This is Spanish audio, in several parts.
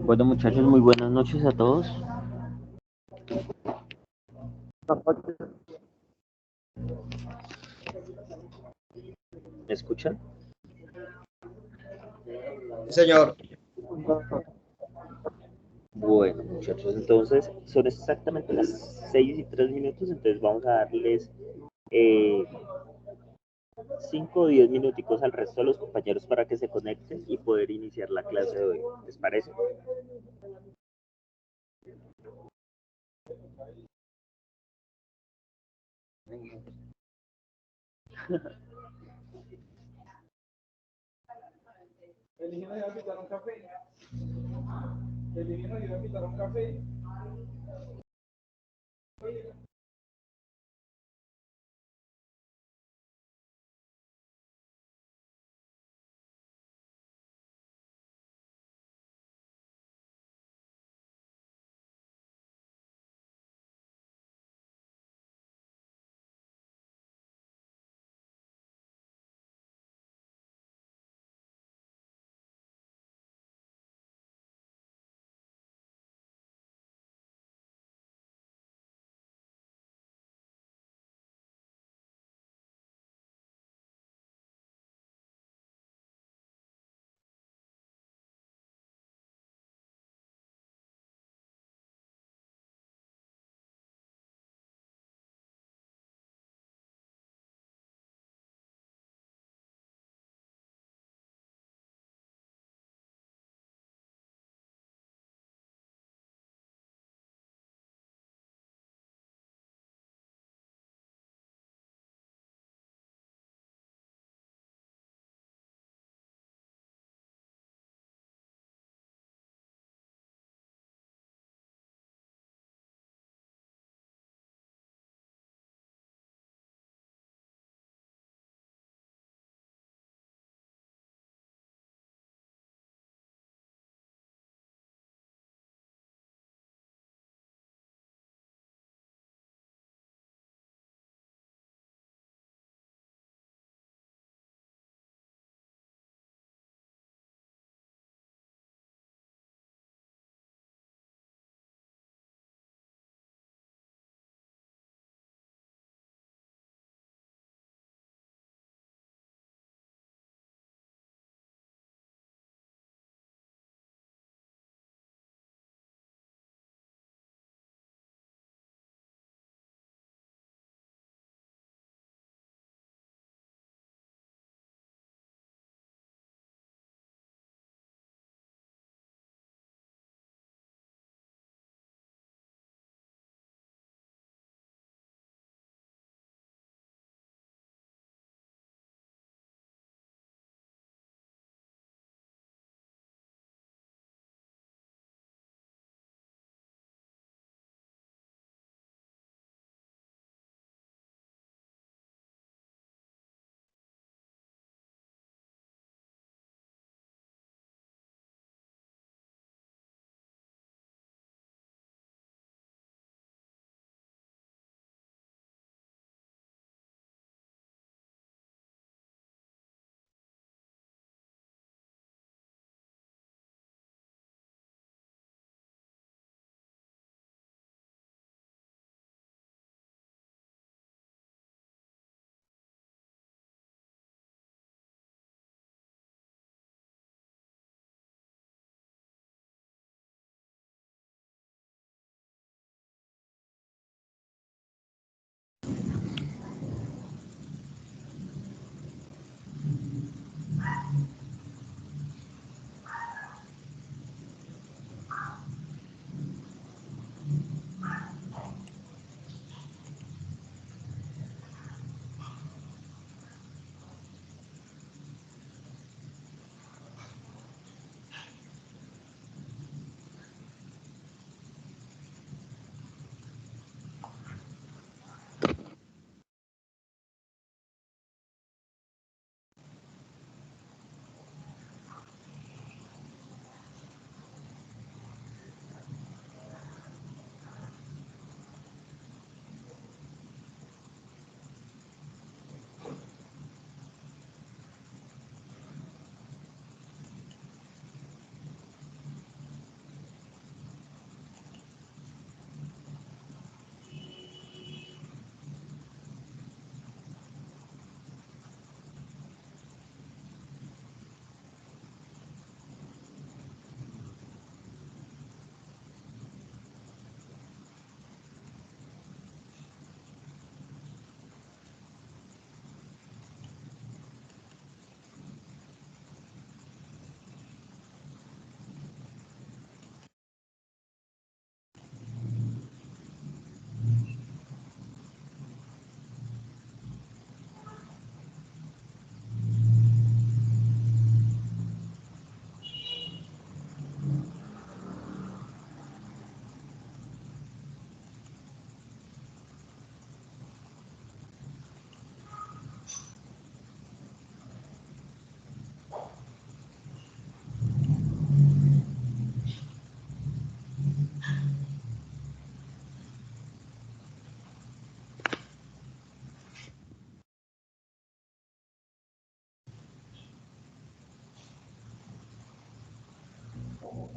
Bueno, muchachos, muy buenas noches a todos. ¿Me escuchan? Sí, señor. Bueno, muchachos, entonces son exactamente las 6:03, entonces vamos a darles eh, 5 o 10 minuticos al resto de los compañeros para que se conecten y poder iniciar la clase de hoy. ¿Les parece? El niño nos iba a invitar a un café. El niño nos iba a invitar a un café.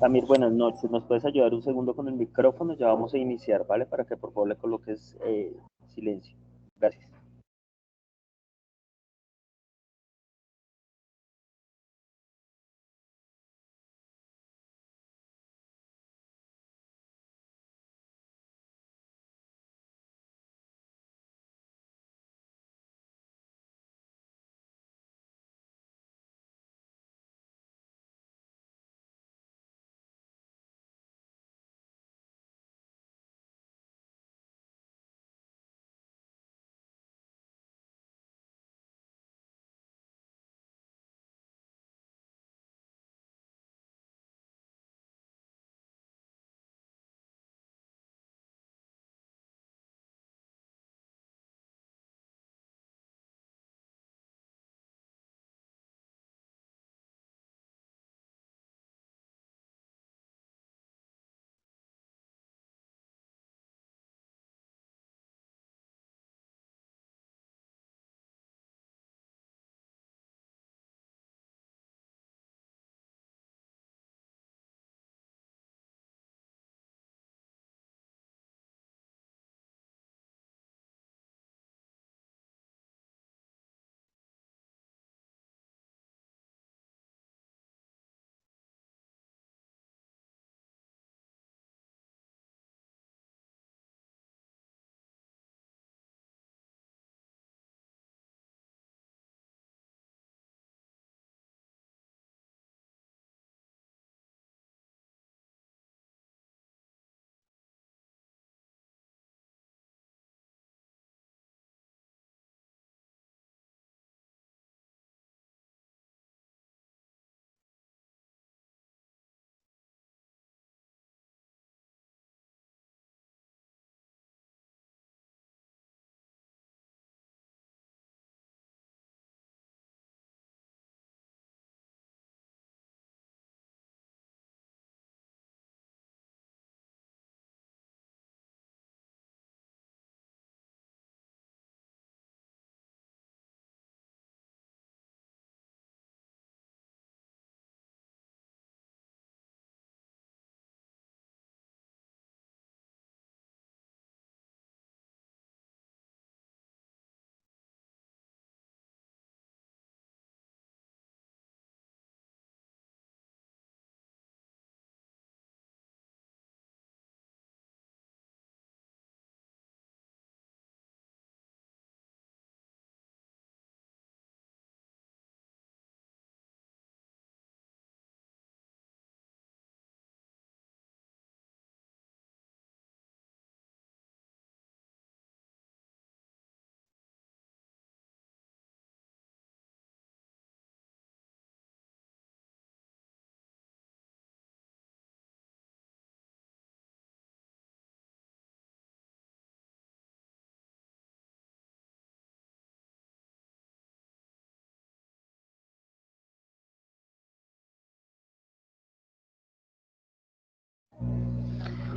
Samir, buenas noches. ¿Nos puedes ayudar un segundo con el micrófono? Ya vamos a iniciar, ¿vale? Para que por favor le coloques silencio. Gracias.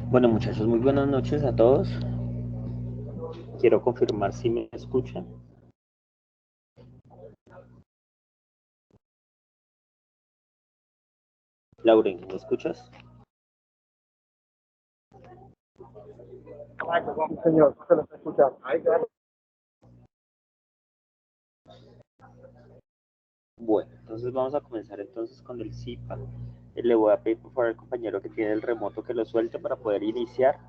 Bueno, muchachos, muy buenas noches a todos. Quiero confirmar si me escuchan. Lauren, ¿me escuchas? Sí, señor, se lo está escuchando. Bueno, entonces vamos a comenzar entonces con el CIPA. Le voy a pedir por favor al compañero que tiene el remoto que lo suelte para poder iniciar.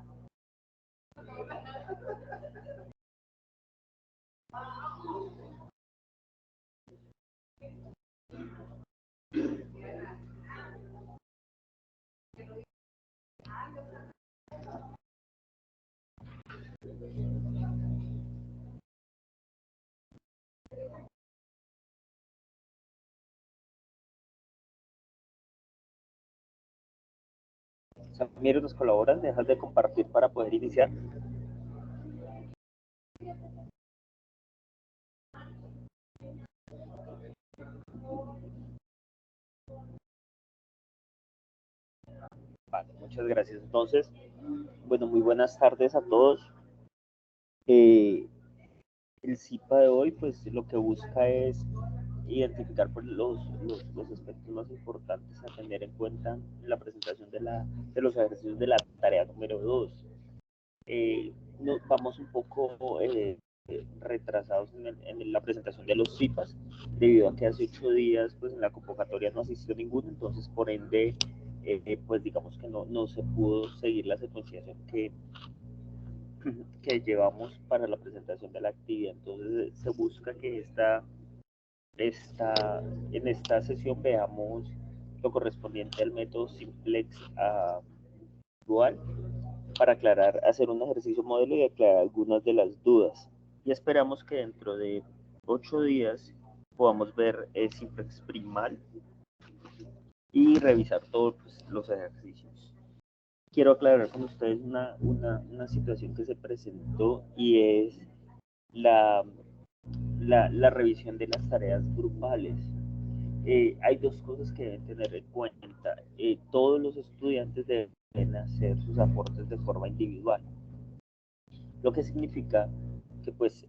Samir, ¿nos colaboras? ¿Dejas de compartir para poder iniciar? Vale, muchas gracias. Entonces, bueno, muy buenas tardes a todos. Eh, el CIPA de hoy, pues lo que busca es identificar pues, los aspectos más importantes a tener en cuenta en la presentación de los ejercicios de la tarea número 2. Nos vamos un poco retrasados en la presentación de los CIPAS, debido a que hace 8 días pues en la convocatoria no asistió ninguno, entonces por ende pues digamos que no se pudo seguir la secuenciación que llevamos para la presentación de la actividad. Entonces se busca que en esta sesión veamos lo correspondiente al método simplex dual para aclarar, hacer un ejercicio modelo y aclarar algunas de las dudas. Y esperamos que dentro de 8 días podamos ver simplex primal y revisar todos pues, los ejercicios. Quiero aclarar con ustedes una situación que se presentó y es la revisión de las tareas grupales. Hay dos cosas que deben tener en cuenta. Todos los estudiantes deben hacer sus aportes de forma individual, lo que significa que pues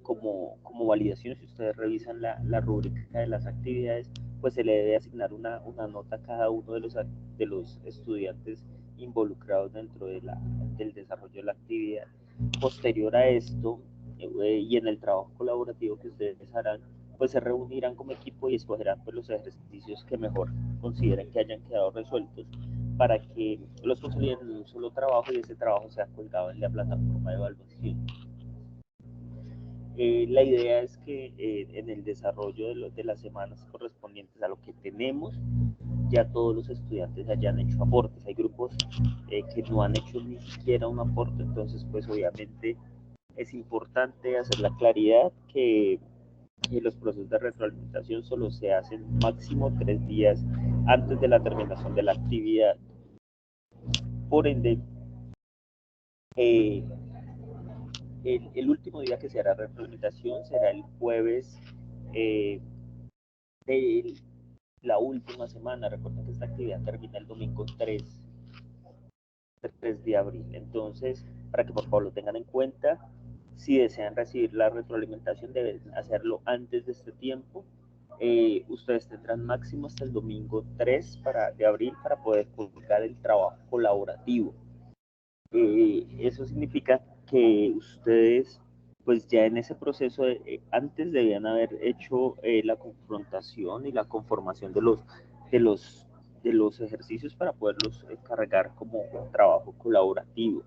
como validación, si ustedes revisan la rúbrica de las actividades, pues se le debe asignar una nota a cada uno de los estudiantes involucrados dentro del desarrollo de la actividad. Posterior a esto, y en el trabajo colaborativo que ustedes harán, pues se reunirán como equipo y escogerán pues, los ejercicios que mejor consideren que hayan quedado resueltos para que los consoliden en un solo trabajo y ese trabajo sea colgado en la plataforma de evaluación. La idea es que en el desarrollo de las semanas correspondientes a lo que tenemos, ya todos los estudiantes hayan hecho aportes. Hay grupos que no han hecho ni siquiera un aporte, entonces pues obviamente es importante hacer la claridad que los procesos de retroalimentación solo se hacen máximo 3 días antes de la terminación de la actividad. Por ende, el último día que se hará retroalimentación será el jueves de la última semana. Recuerden que esta actividad termina el domingo 3 de abril. Entonces, para que por favor lo tengan en cuenta, si desean recibir la retroalimentación deben hacerlo antes de este tiempo. Ustedes tendrán máximo hasta el domingo 3 de abril para poder publicar el trabajo colaborativo. Eso significa que ustedes pues ya en ese proceso antes debían haber hecho la confrontación y la conformación de los, de los ejercicios para poderlos cargar como un trabajo colaborativo.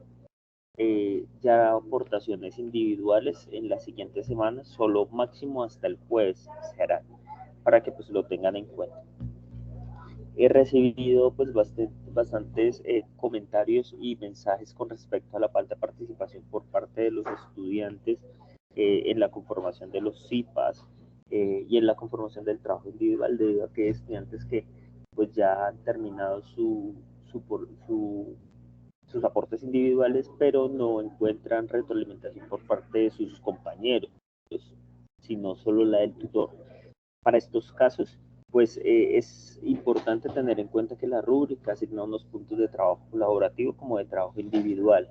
Ya aportaciones individuales en las siguientes semanas, solo máximo hasta el jueves será, para que pues lo tengan en cuenta. He recibido pues bastantes comentarios y mensajes con respecto a la falta de participación por parte de los estudiantes en la conformación de los CIPAS y en la conformación del trabajo individual, debido a que hay estudiantes que pues ya han terminado sus aportes individuales, pero no encuentran retroalimentación por parte de sus compañeros, sino solo la del tutor. Para estos casos, pues es importante tener en cuenta que la rúbrica asigna unos puntos de trabajo colaborativo como de trabajo individual.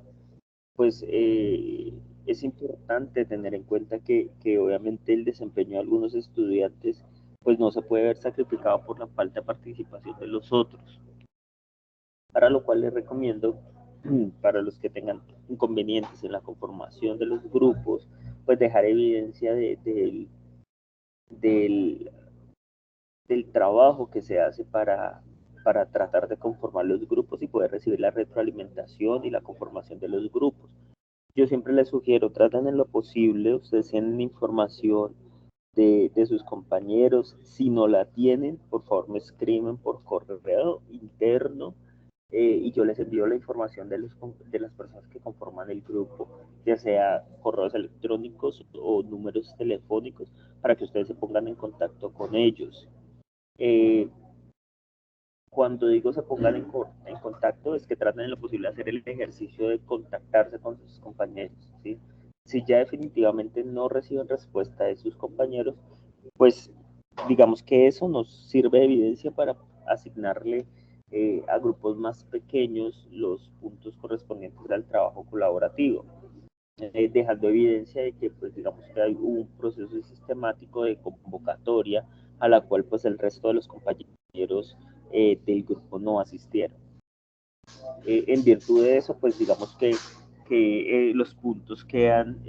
Pues es importante tener en cuenta que obviamente el desempeño de algunos estudiantes pues no se puede ver sacrificado por la falta de participación de los otros. Para lo cual les recomiendo, para los que tengan inconvenientes en la conformación de los grupos, pues dejar evidencia del del trabajo que se hace para tratar de conformar los grupos y poder recibir la retroalimentación y la conformación de los grupos. Yo siempre les sugiero, traten en lo posible, ustedes tienen información de sus compañeros, si no la tienen, por favor me escriben por correo interno y yo les envío la información de las personas que conforman el grupo, ya sea correos electrónicos o números telefónicos, para que ustedes se pongan en contacto con ellos. Eh, Cuando digo se pongan en contacto, es que traten en lo posible de hacer el ejercicio de contactarse con sus compañeros, ¿sí? Si ya definitivamente no reciben respuesta de sus compañeros, pues digamos que eso nos sirve de evidencia para asignarle a grupos más pequeños los puntos correspondientes al trabajo colaborativo, dejando evidencia de que pues digamos que hay un proceso sistemático de convocatoria a la cual pues el resto de los compañeros del grupo no asistieron. En virtud de eso, pues digamos que los puntos quedan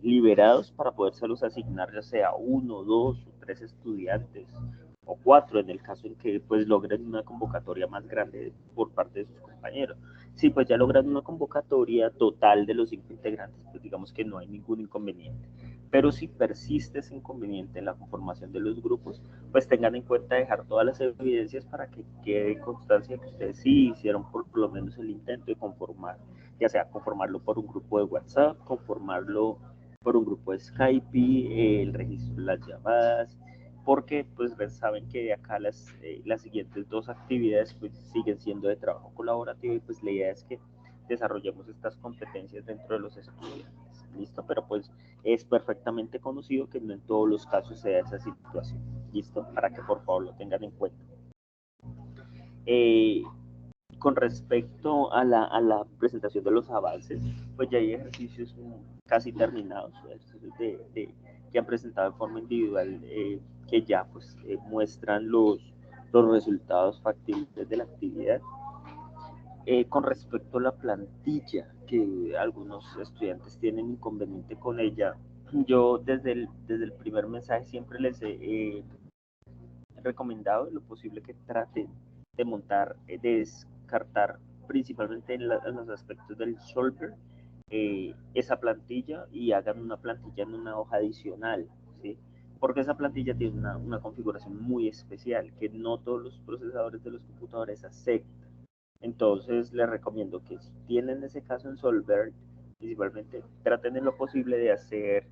liberados para podérselos asignar ya sea 1, 2 o 3 estudiantes o 4 en el caso en que pues logren una convocatoria más grande por parte de sus compañeros. Si pues ya logran una convocatoria total de los 5 integrantes, pues digamos que no hay ningún inconveniente. Pero si persiste ese inconveniente en la conformación de los grupos, pues tengan en cuenta dejar todas las evidencias para que quede constancia que ustedes sí hicieron por lo menos el intento de conformar, ya sea conformarlo por un grupo de WhatsApp, conformarlo por un grupo de Skype, el registro de las llamadas, porque pues saben que de acá las siguientes 2 actividades pues siguen siendo de trabajo colaborativo y pues la idea es que desarrollemos estas competencias dentro de los estudiantes. ¿Listo? Pero pues es perfectamente conocido que no en todos los casos se da esa situación. ¿Listo? Para que por favor lo tengan en cuenta. Con respecto a la presentación de los avances, pues ya hay ejercicios casi terminados, ejercicios que han presentado de forma individual, que ya pues muestran los resultados factibles de la actividad. Con respecto a la plantilla, que algunos estudiantes tienen inconveniente con ella, yo desde el primer mensaje siempre les he recomendado lo posible que traten de montar, de descartar principalmente en los aspectos del solver, esa plantilla y hagan una plantilla en una hoja adicional, ¿sí? Porque esa plantilla tiene una configuración muy especial que no todos los procesadores de los computadores aceptan. Entonces les recomiendo que si tienen ese caso en Solver, principalmente traten en lo posible de hacer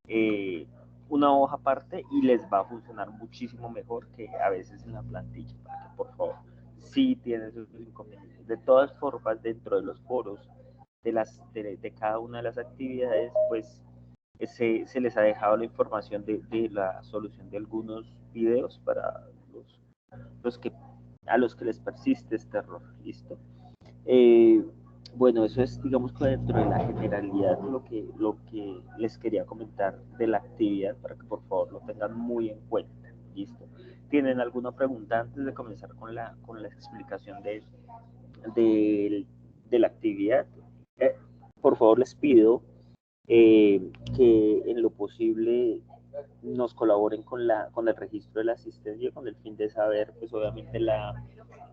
eh, una hoja aparte y les va a funcionar muchísimo mejor que a veces en la plantilla, para que por favor sí tienen sus inconvenientes. De todas formas, dentro de los foros de cada una de las actividades, pues se les ha dejado la información de la solución de algunos videos para los que, a los que les persiste este error. ¿Listo? Eh, bueno, eso es, digamos, que dentro de la generalidad lo que les quería comentar de la actividad para que por favor lo tengan muy en cuenta. ¿Listo? ¿Tienen alguna pregunta antes de comenzar con la explicación de, de la actividad? Eh, por favor, les pido que en lo posible nos colaboren con el registro de la asistencia con el fin de saber, pues obviamente la,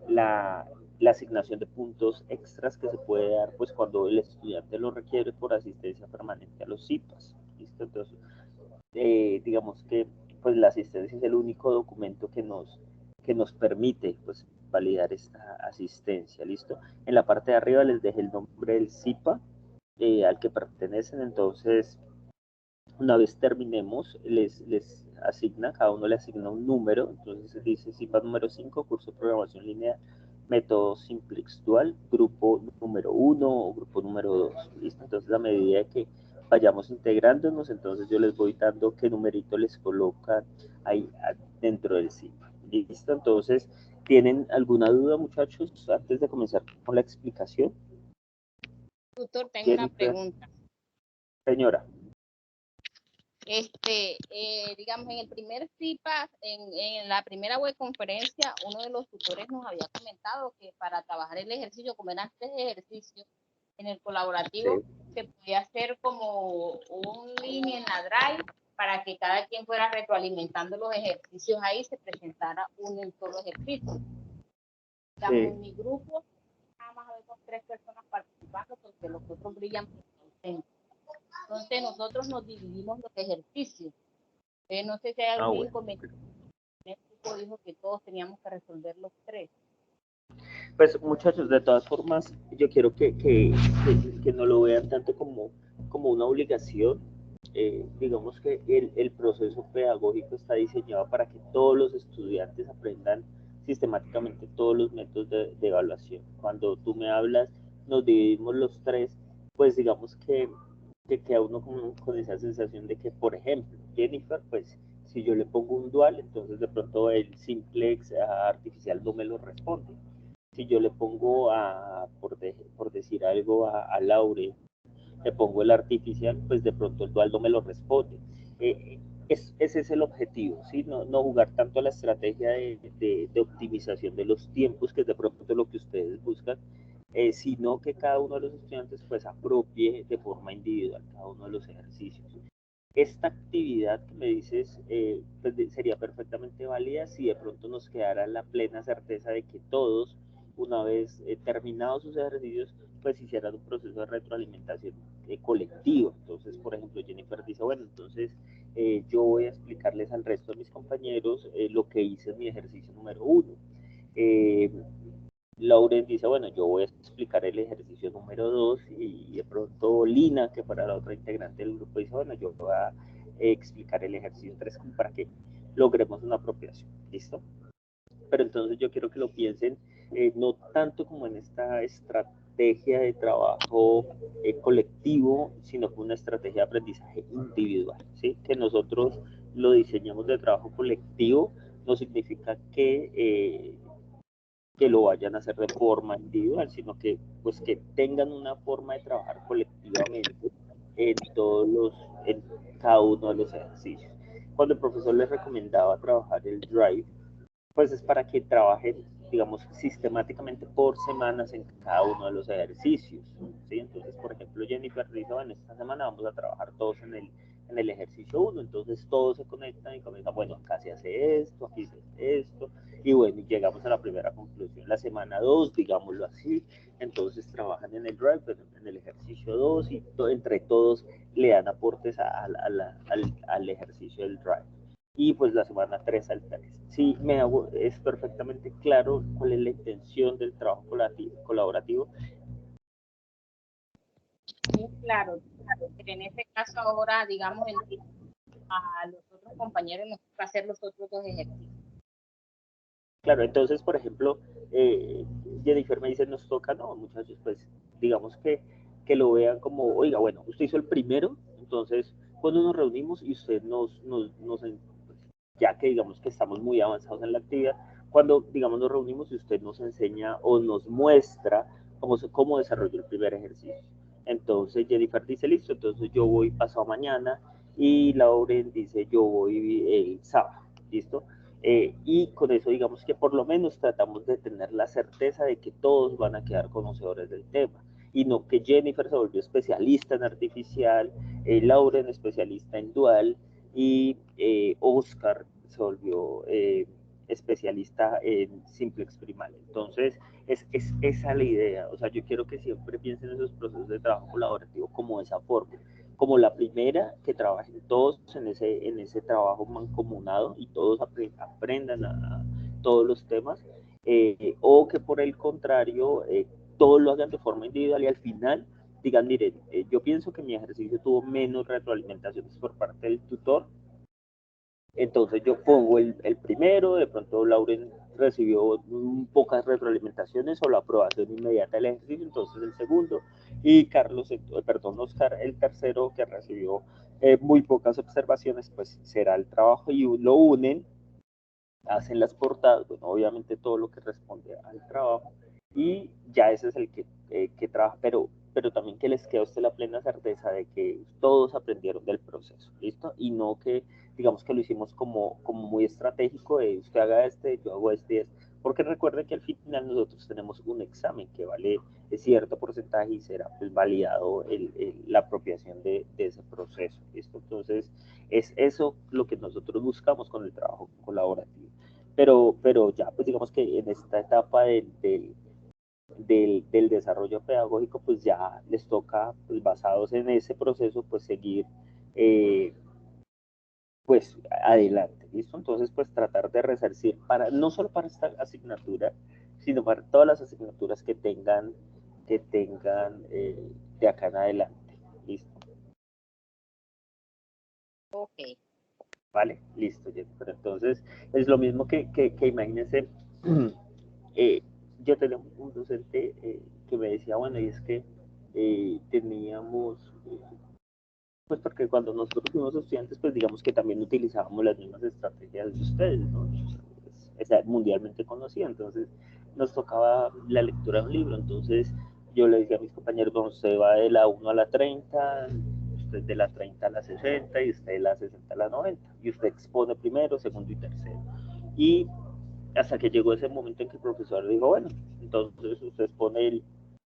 la asignación de puntos extras que se puede dar pues cuando el estudiante lo requiere por asistencia permanente a los CIPAS. ¿Listo? Entonces, digamos que pues la asistencia es el único documento que nos permite pues validar esta asistencia. ¿Listo? En la parte de arriba les dejé el nombre del CIPA al que pertenecen, entonces una vez terminemos, les asigna, cada uno le asigna un número, entonces dice CIPA número 5, curso de programación lineal, método simplex dual, grupo número 1 o grupo número 2, ¿listo? Entonces a medida que vayamos integrándonos, entonces yo les voy dando qué numerito les colocan ahí dentro del CIPA, ¿listo? Entonces, ¿tienen alguna duda, muchachos, antes de comenzar con la explicación? Tutor, tengo una Jennifer, pregunta. señora. Digamos, en el primer CIPAS, en la primera web conferencia, uno de los tutores nos había comentado que para trabajar el ejercicio, como eran 3 ejercicios, en el colaborativo Sí. se podía hacer como un link en la Drive para que cada quien fuera retroalimentando los ejercicios ahí, se presentara un solo ejercicio. Digamos, Sí. en mi grupo, nada más habemos 3 personas participando porque los otros brillan por ausencia. Entonces nosotros nos dividimos los ejercicios. No sé si hay algún Bueno. inconveniente. El grupo dijo que todos teníamos que resolver los 3. Pues muchachos, de todas formas, yo quiero que no lo vean tanto como una obligación. Digamos que el proceso pedagógico está diseñado para que todos los estudiantes aprendan sistemáticamente todos los métodos de evaluación. Cuando tú me hablas, nos dividimos los 3, pues digamos que queda uno con esa sensación de que, por ejemplo, Jennifer, pues si yo le pongo un dual, entonces de pronto el simplex artificial no me lo responde. Si yo le pongo por decir algo a Laure, le pongo el artificial, pues de pronto el dual no me lo responde. ese es el objetivo, ¿sí? No jugar tanto a la estrategia de optimización de los tiempos, que es de pronto lo que ustedes buscan, sino que cada uno de los estudiantes pues apropie de forma individual cada uno de los ejercicios. Esta actividad que me dices pues sería perfectamente válida si de pronto nos quedara la plena certeza de que todos, una vez terminados sus ejercicios, pues hicieran un proceso de retroalimentación colectivo. Entonces, por ejemplo, Jennifer dice, bueno, entonces yo voy a explicarles al resto de mis compañeros lo que hice en mi ejercicio número 1. Lauren dice, bueno, yo voy a explicar el ejercicio número 2 y de pronto Lina, que fuera la otra integrante del grupo, dice, bueno, yo voy a explicar el ejercicio 3 para que logremos una apropiación. ¿Listo? Pero entonces yo quiero que lo piensen no tanto como en esta estrategia de trabajo colectivo, sino como una estrategia de aprendizaje individual, ¿sí? Que nosotros lo diseñamos de trabajo colectivo, no significa que lo vayan a hacer de forma individual, sino que pues que tengan una forma de trabajar colectivamente en todos los, en cada uno de los ejercicios. Cuando el profesor les recomendaba trabajar el drive, pues es para que trabajen, digamos, sistemáticamente por semanas en cada uno de los ejercicios, ¿sí? Entonces, por ejemplo, Jennifer dice, bueno, esta semana vamos a trabajar todos en el ejercicio 1, entonces todos se conectan y comienzan, bueno, acá se hace esto, aquí se hace esto, y bueno, llegamos a la primera conclusión. La semana 2, digámoslo así, entonces trabajan en el drive, en el ejercicio 2, y entre todos le dan aportes al ejercicio del drive. Y pues la semana 3 al 3. Sí, es perfectamente claro cuál es la intención del trabajo colaborativo. Sí, claro. Pero en este caso ahora, digamos, a los otros compañeros nos toca hacer los otros dos ejercicios. Claro, entonces, por ejemplo, Jennifer me dice, nos toca, no, muchachos, pues digamos que lo vean como, oiga, bueno, usted hizo el primero, entonces, cuando nos reunimos y usted ya que digamos que estamos muy avanzados en la actividad, cuando digamos nos reunimos y usted nos enseña o nos muestra cómo desarrolló el primer ejercicio. Entonces Jennifer dice, listo, entonces yo voy pasado mañana y Lauren dice, yo voy el sábado, ¿listo? Y con eso digamos que por lo menos tratamos de tener la certeza de que todos van a quedar conocedores del tema y no que Jennifer se volvió especialista en artificial, Lauren especialista en dual y Oscar se volvió especialista en simplex primal. Entonces, es esa la idea. O sea, yo quiero que siempre piensen en esos procesos de trabajo colaborativo como esa forma. Como la primera, que trabajen todos en ese trabajo mancomunado y todos aprendan todos los temas, o que por el contrario, todos lo hagan de forma individual y al final digan, miren, yo pienso que mi ejercicio tuvo menos retroalimentaciones por parte del tutor, entonces yo pongo el primero, de pronto Lauren recibió pocas retroalimentaciones o la aprobación inmediata del ejercicio, entonces el segundo, y Carlos, perdón, Oscar, el tercero que recibió muy pocas observaciones, pues será el trabajo y lo unen, hacen las portadas, bueno, obviamente todo lo que responde al trabajo, y ya ese es el que trabaja, pero también que les quede a usted la plena certeza de que todos aprendieron del proceso, ¿listo? Y no que, digamos que lo hicimos como muy estratégico, de usted haga este, yo hago este, porque recuerde que al final nosotros tenemos un examen que vale cierto porcentaje y será pues validado la apropiación de ese proceso, ¿listo? Entonces, es eso lo que nosotros buscamos con el trabajo colaborativo. Pero ya, pues digamos que en esta etapa del desarrollo pedagógico, pues ya les toca, pues basados en ese proceso, pues seguir, pues adelante, ¿listo? Entonces, pues tratar de resarcir, no solo para esta asignatura, sino para todas las asignaturas que tengan de acá en adelante, ¿listo? Ok. ¿Vale? Listo, Jennifer. Entonces, es lo mismo que imagínense, eh, yo tenía un docente que me decía, bueno, y es que teníamos, pues porque cuando nosotros fuimos estudiantes, pues digamos que también utilizábamos las mismas estrategias de ustedes, ¿no? Es mundialmente conocida, entonces nos tocaba la lectura de un libro, entonces yo le decía a mis compañeros, bueno, usted va de la 1 a la 30, usted de la 30 a la 60 y usted de la 60 a la 90. Y usted expone primero, segundo y tercero. Y hasta que llegó ese momento en que el profesor dijo, bueno, entonces usted expone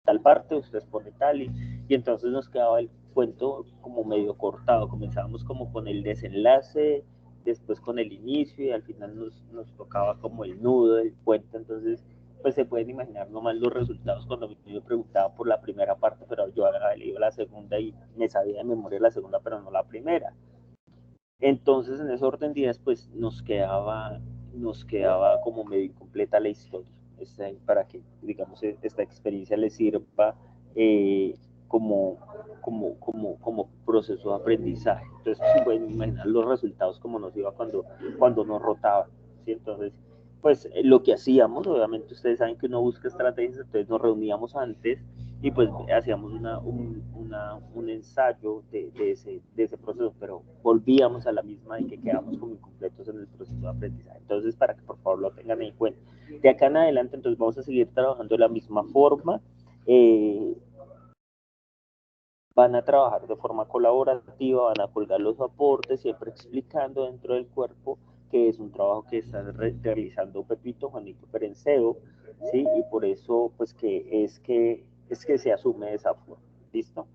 tal parte, usted expone tal, y entonces nos quedaba el cuento como medio cortado. Comenzábamos como con el desenlace, después con el inicio, y al final nos tocaba como el nudo del cuento. Entonces pues se pueden imaginar nomás los resultados cuando me preguntaba por la primera parte, pero yo había leído la segunda y me sabía de memoria la segunda, pero no la primera. Entonces, en ese orden de días, pues nos quedaba como medio incompleta la historia. Para que, digamos, esta experiencia les sirva eh, como, como proceso de aprendizaje. Entonces, se pueden imaginar los resultados como nos iba cuando nos rotaba, ¿sí? Entonces, pues lo que hacíamos, obviamente ustedes saben que uno busca estrategias, entonces nos reuníamos antes y pues hacíamos un ensayo de ese proceso, pero volvíamos a la misma y que quedamos como incompletos en el proceso de aprendizaje. Entonces, para que por favor lo tengan en cuenta. De acá en adelante, entonces vamos a seguir trabajando de la misma forma. Van a trabajar de forma colaborativa, van a colgar los aportes, siempre explicando dentro del cuerpo que es un trabajo que está realizando Pepito, Juanito Perenceo, ¿sí? Y por eso, pues que se asume de esa forma, ¿listo?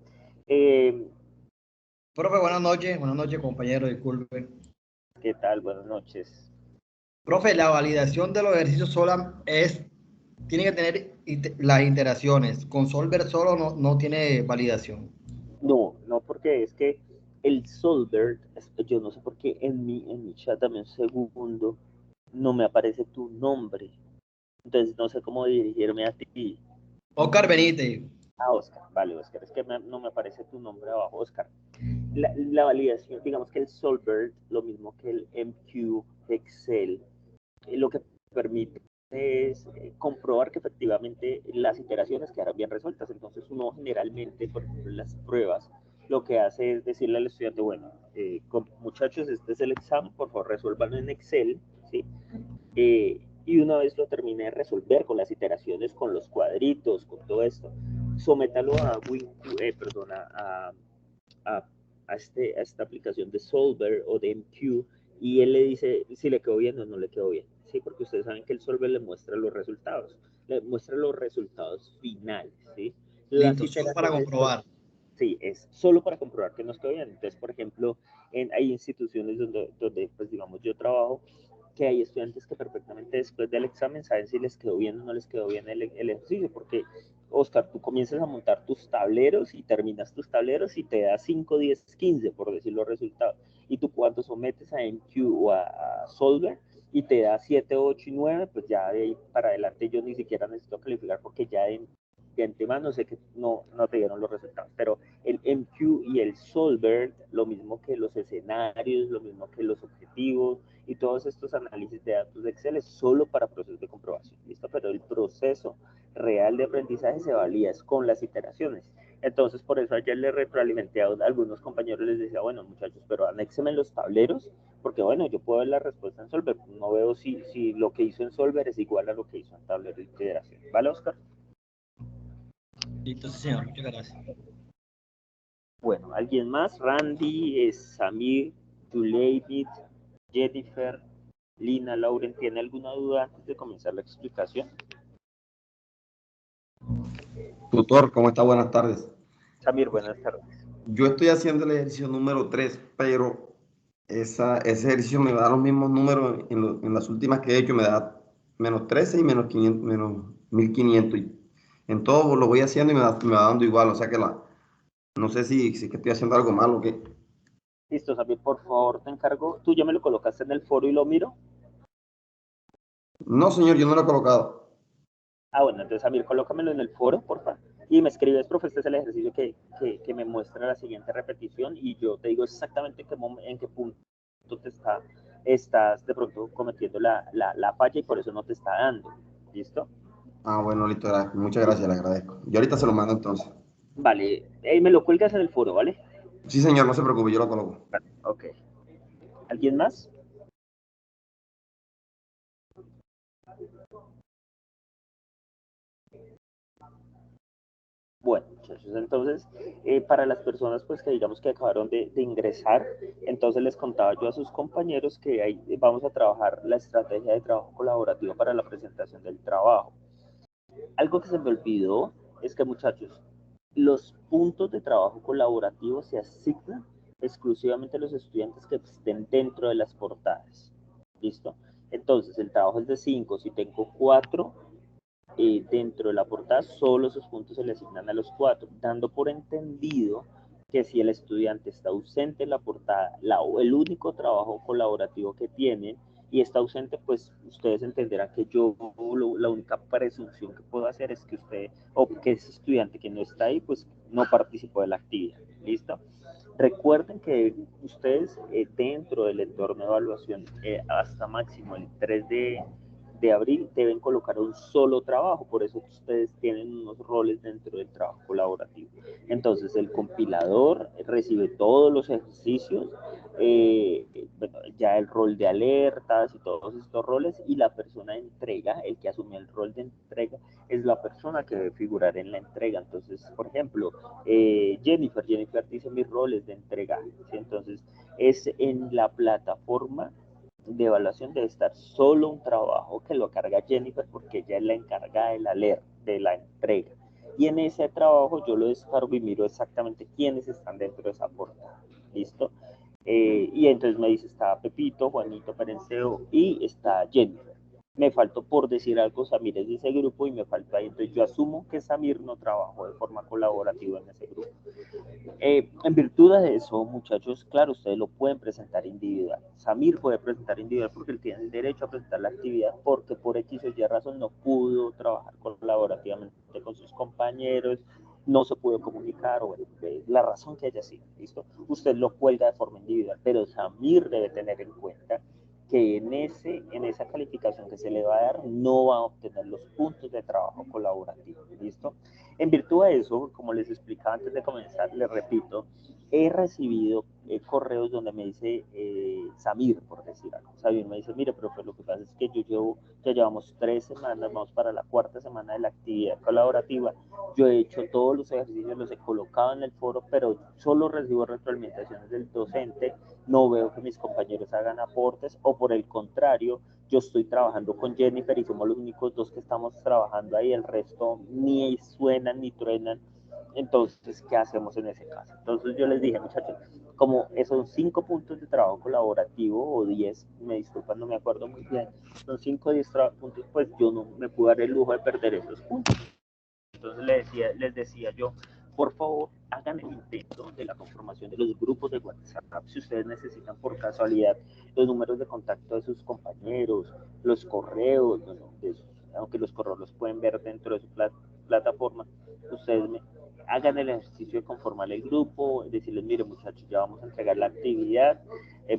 Profe, buenas noches, compañero, disculpe. ¿Qué tal? Buenas noches. Profe, la validación de los ejercicios sola tiene que tener las interacciones. Con Solver solo no tiene validación. No, porque es que el Solver, yo no sé por qué en mi chat también segundo no me aparece tu nombre. Entonces no sé cómo dirigirme a ti. Oscar Benítez. Ah, Oscar, vale, Oscar, es que no me aparece tu nombre abajo, Oscar. La validación, digamos que el Solver, lo mismo que el MQ Excel, lo que permite es comprobar que efectivamente las iteraciones quedaron bien resueltas. Entonces uno generalmente, por ejemplo, en las pruebas, lo que hace es decirle al estudiante, bueno, muchachos, este es el examen, por favor resuelvan en Excel, ¿sí? Y una vez lo termine de resolver con las iteraciones, con los cuadritos, con todo esto, sométalo a a, a esta aplicación de Solver o de MQ, y él le dice si le quedó bien o no le quedó bien, ¿sí? Porque ustedes saben que el Solver le muestra los resultados finales, ¿sí? Listo, solo para comprobar. Sí, es solo para comprobar que nos quedó bien. Entonces, por ejemplo, hay instituciones donde, pues digamos, yo trabajo, que hay estudiantes que perfectamente después del examen saben si les quedó bien o no les quedó bien el ejercicio, porque, Oscar, tú comienzas a montar tus tableros y terminas tus tableros y te da 5, 10, 15, por decir los resultados. Y tú cuando sometes a MQ o a Solver y te da 7, 8 y 9, pues ya de ahí para adelante yo ni siquiera necesito calificar porque ya de antemano sé que no te dieron los resultados. Pero el MQ y el Solver, lo mismo que los escenarios, lo mismo que los objetivos y todos estos análisis de datos de Excel es solo para procesos de comprobación, ¿listo? Pero el proceso real de aprendizaje se valida es con las iteraciones. Entonces, por eso ayer le retroalimenté a algunos compañeros, les decía, bueno, muchachos, pero anéxenme los tableros, porque bueno, yo puedo ver la respuesta en Solver, no veo si lo que hizo en Solver es igual a lo que hizo en tablero de iteración. ¿Vale, Oscar? Listo, sí, señor, muchas gracias. Bueno, ¿alguien más? Randy, Samir, Juleidit, Jennifer, Lina, Lauren, ¿tiene alguna duda antes de comenzar la explicación? Tutor, ¿cómo está? Buenas tardes. Samir, buenas tardes. Yo estoy haciendo el ejercicio número 3, pero ese ejercicio me da los mismos números en las últimas que he hecho, me da menos 13 y menos 500, menos 1500. Y en todo lo voy haciendo y me va dando igual, o sea que no sé si que estoy haciendo algo malo o qué. Listo, Samir, por favor, te encargo. ¿Tú ya me lo colocaste en el foro y lo miro? No, señor, yo no lo he colocado. Ah, bueno, entonces, Samir, colócamelo en el foro, por favor. Y me escribes, profe, este es el ejercicio que me muestra la siguiente repetición y yo te digo exactamente en qué punto estás de pronto cometiendo la falla y por eso no te está dando. ¿Listo? Ah, bueno, listo, muchas gracias, le agradezco. Yo ahorita se lo mando entonces. Vale, me lo cuelgas en el foro, ¿vale? Sí, señor, no se preocupe, yo lo coloco. Vale, ok. ¿Alguien más? Bueno, muchachos. Entonces, para las personas pues que digamos que acabaron de ingresar, entonces les contaba yo a sus compañeros que ahí vamos a trabajar la estrategia de trabajo colaborativo para la presentación del trabajo. Algo que se me olvidó es que, muchachos, los puntos de trabajo colaborativo se asignan exclusivamente a los estudiantes que estén dentro de las portadas. ¿Listo? Entonces, el trabajo es de 5. Si tengo 4 dentro de la portada, solo esos puntos se le asignan a los 4, dando por entendido que si el estudiante está ausente en la portada, el único trabajo colaborativo que tienen y está ausente, pues ustedes entenderán que yo la única presunción que puedo hacer es que usted o que ese estudiante que no está ahí, pues no participó de la actividad. ¿Listo? Recuerden que ustedes dentro del entorno de evaluación hasta máximo el 3 de abril deben colocar un solo trabajo, por eso ustedes tienen unos roles dentro del trabajo colaborativo. Entonces el compilador recibe todos los ejercicios, bueno, ya el rol de alertas y todos estos roles, y la persona de entrega, el que asume el rol de entrega, es la persona que debe figurar en la entrega. Entonces, por ejemplo, Jennifer dice mis roles de entrega, ¿sí? Entonces es en la plataforma de evaluación debe estar solo un trabajo que lo carga Jennifer porque ella es la encargada de de la entrega. Y en ese trabajo yo lo descargo y miro exactamente quiénes están dentro de esa portada. ¿Listo? Y entonces me dice, está Pepito, Juanito Perenceo y está Jennifer. Me faltó por decir algo, Samir es de ese grupo y me faltó ahí. Entonces yo asumo que Samir no trabajó de forma colaborativa en ese grupo. En virtud de eso, muchachos, claro, ustedes lo pueden presentar individual. Samir puede presentar individual porque él tiene el derecho a presentar la actividad porque por X o Y razón no pudo trabajar colaborativamente con sus compañeros, no se pudo comunicar, o bueno, la razón que haya sido, ¿listo? Usted lo cuelga de forma individual, pero Samir debe tener en cuenta que en esa calificación que se le va a dar no va a obtener los puntos de trabajo colaborativo, ¿listo? En virtud de eso, como les explicaba antes de comenzar, les repito, he recibido correos donde me dice Samir, por decir algo. Samir me dice, mire, profe, lo que pasa es que ya llevamos 3 semanas, vamos para la 4ª semana de la actividad colaborativa. Yo he hecho todos los ejercicios, los he colocado en el foro, pero solo recibo retroalimentaciones del docente, no veo que mis compañeros hagan aportes, o por el contrario, yo estoy trabajando con Jennifer y somos los únicos 2 que estamos trabajando ahí, el resto ni suenan ni truenan. Entonces, ¿qué hacemos en ese caso? Entonces yo les dije, muchachos, como son 5 puntos de trabajo colaborativo o 10, me disculpan, no me acuerdo muy bien, son 5 o 10 puntos, pues yo no me pude dar el lujo de perder esos puntos. Entonces les decía yo, por favor, hagan el intento de la conformación de los grupos de WhatsApp. Si ustedes necesitan por casualidad los números de contacto de sus compañeros, los correos, bueno, aunque los correos los pueden ver dentro de su plataforma, ustedes hagan el ejercicio de conformar el grupo, decirles, mire muchachos, ya vamos a entregar la actividad,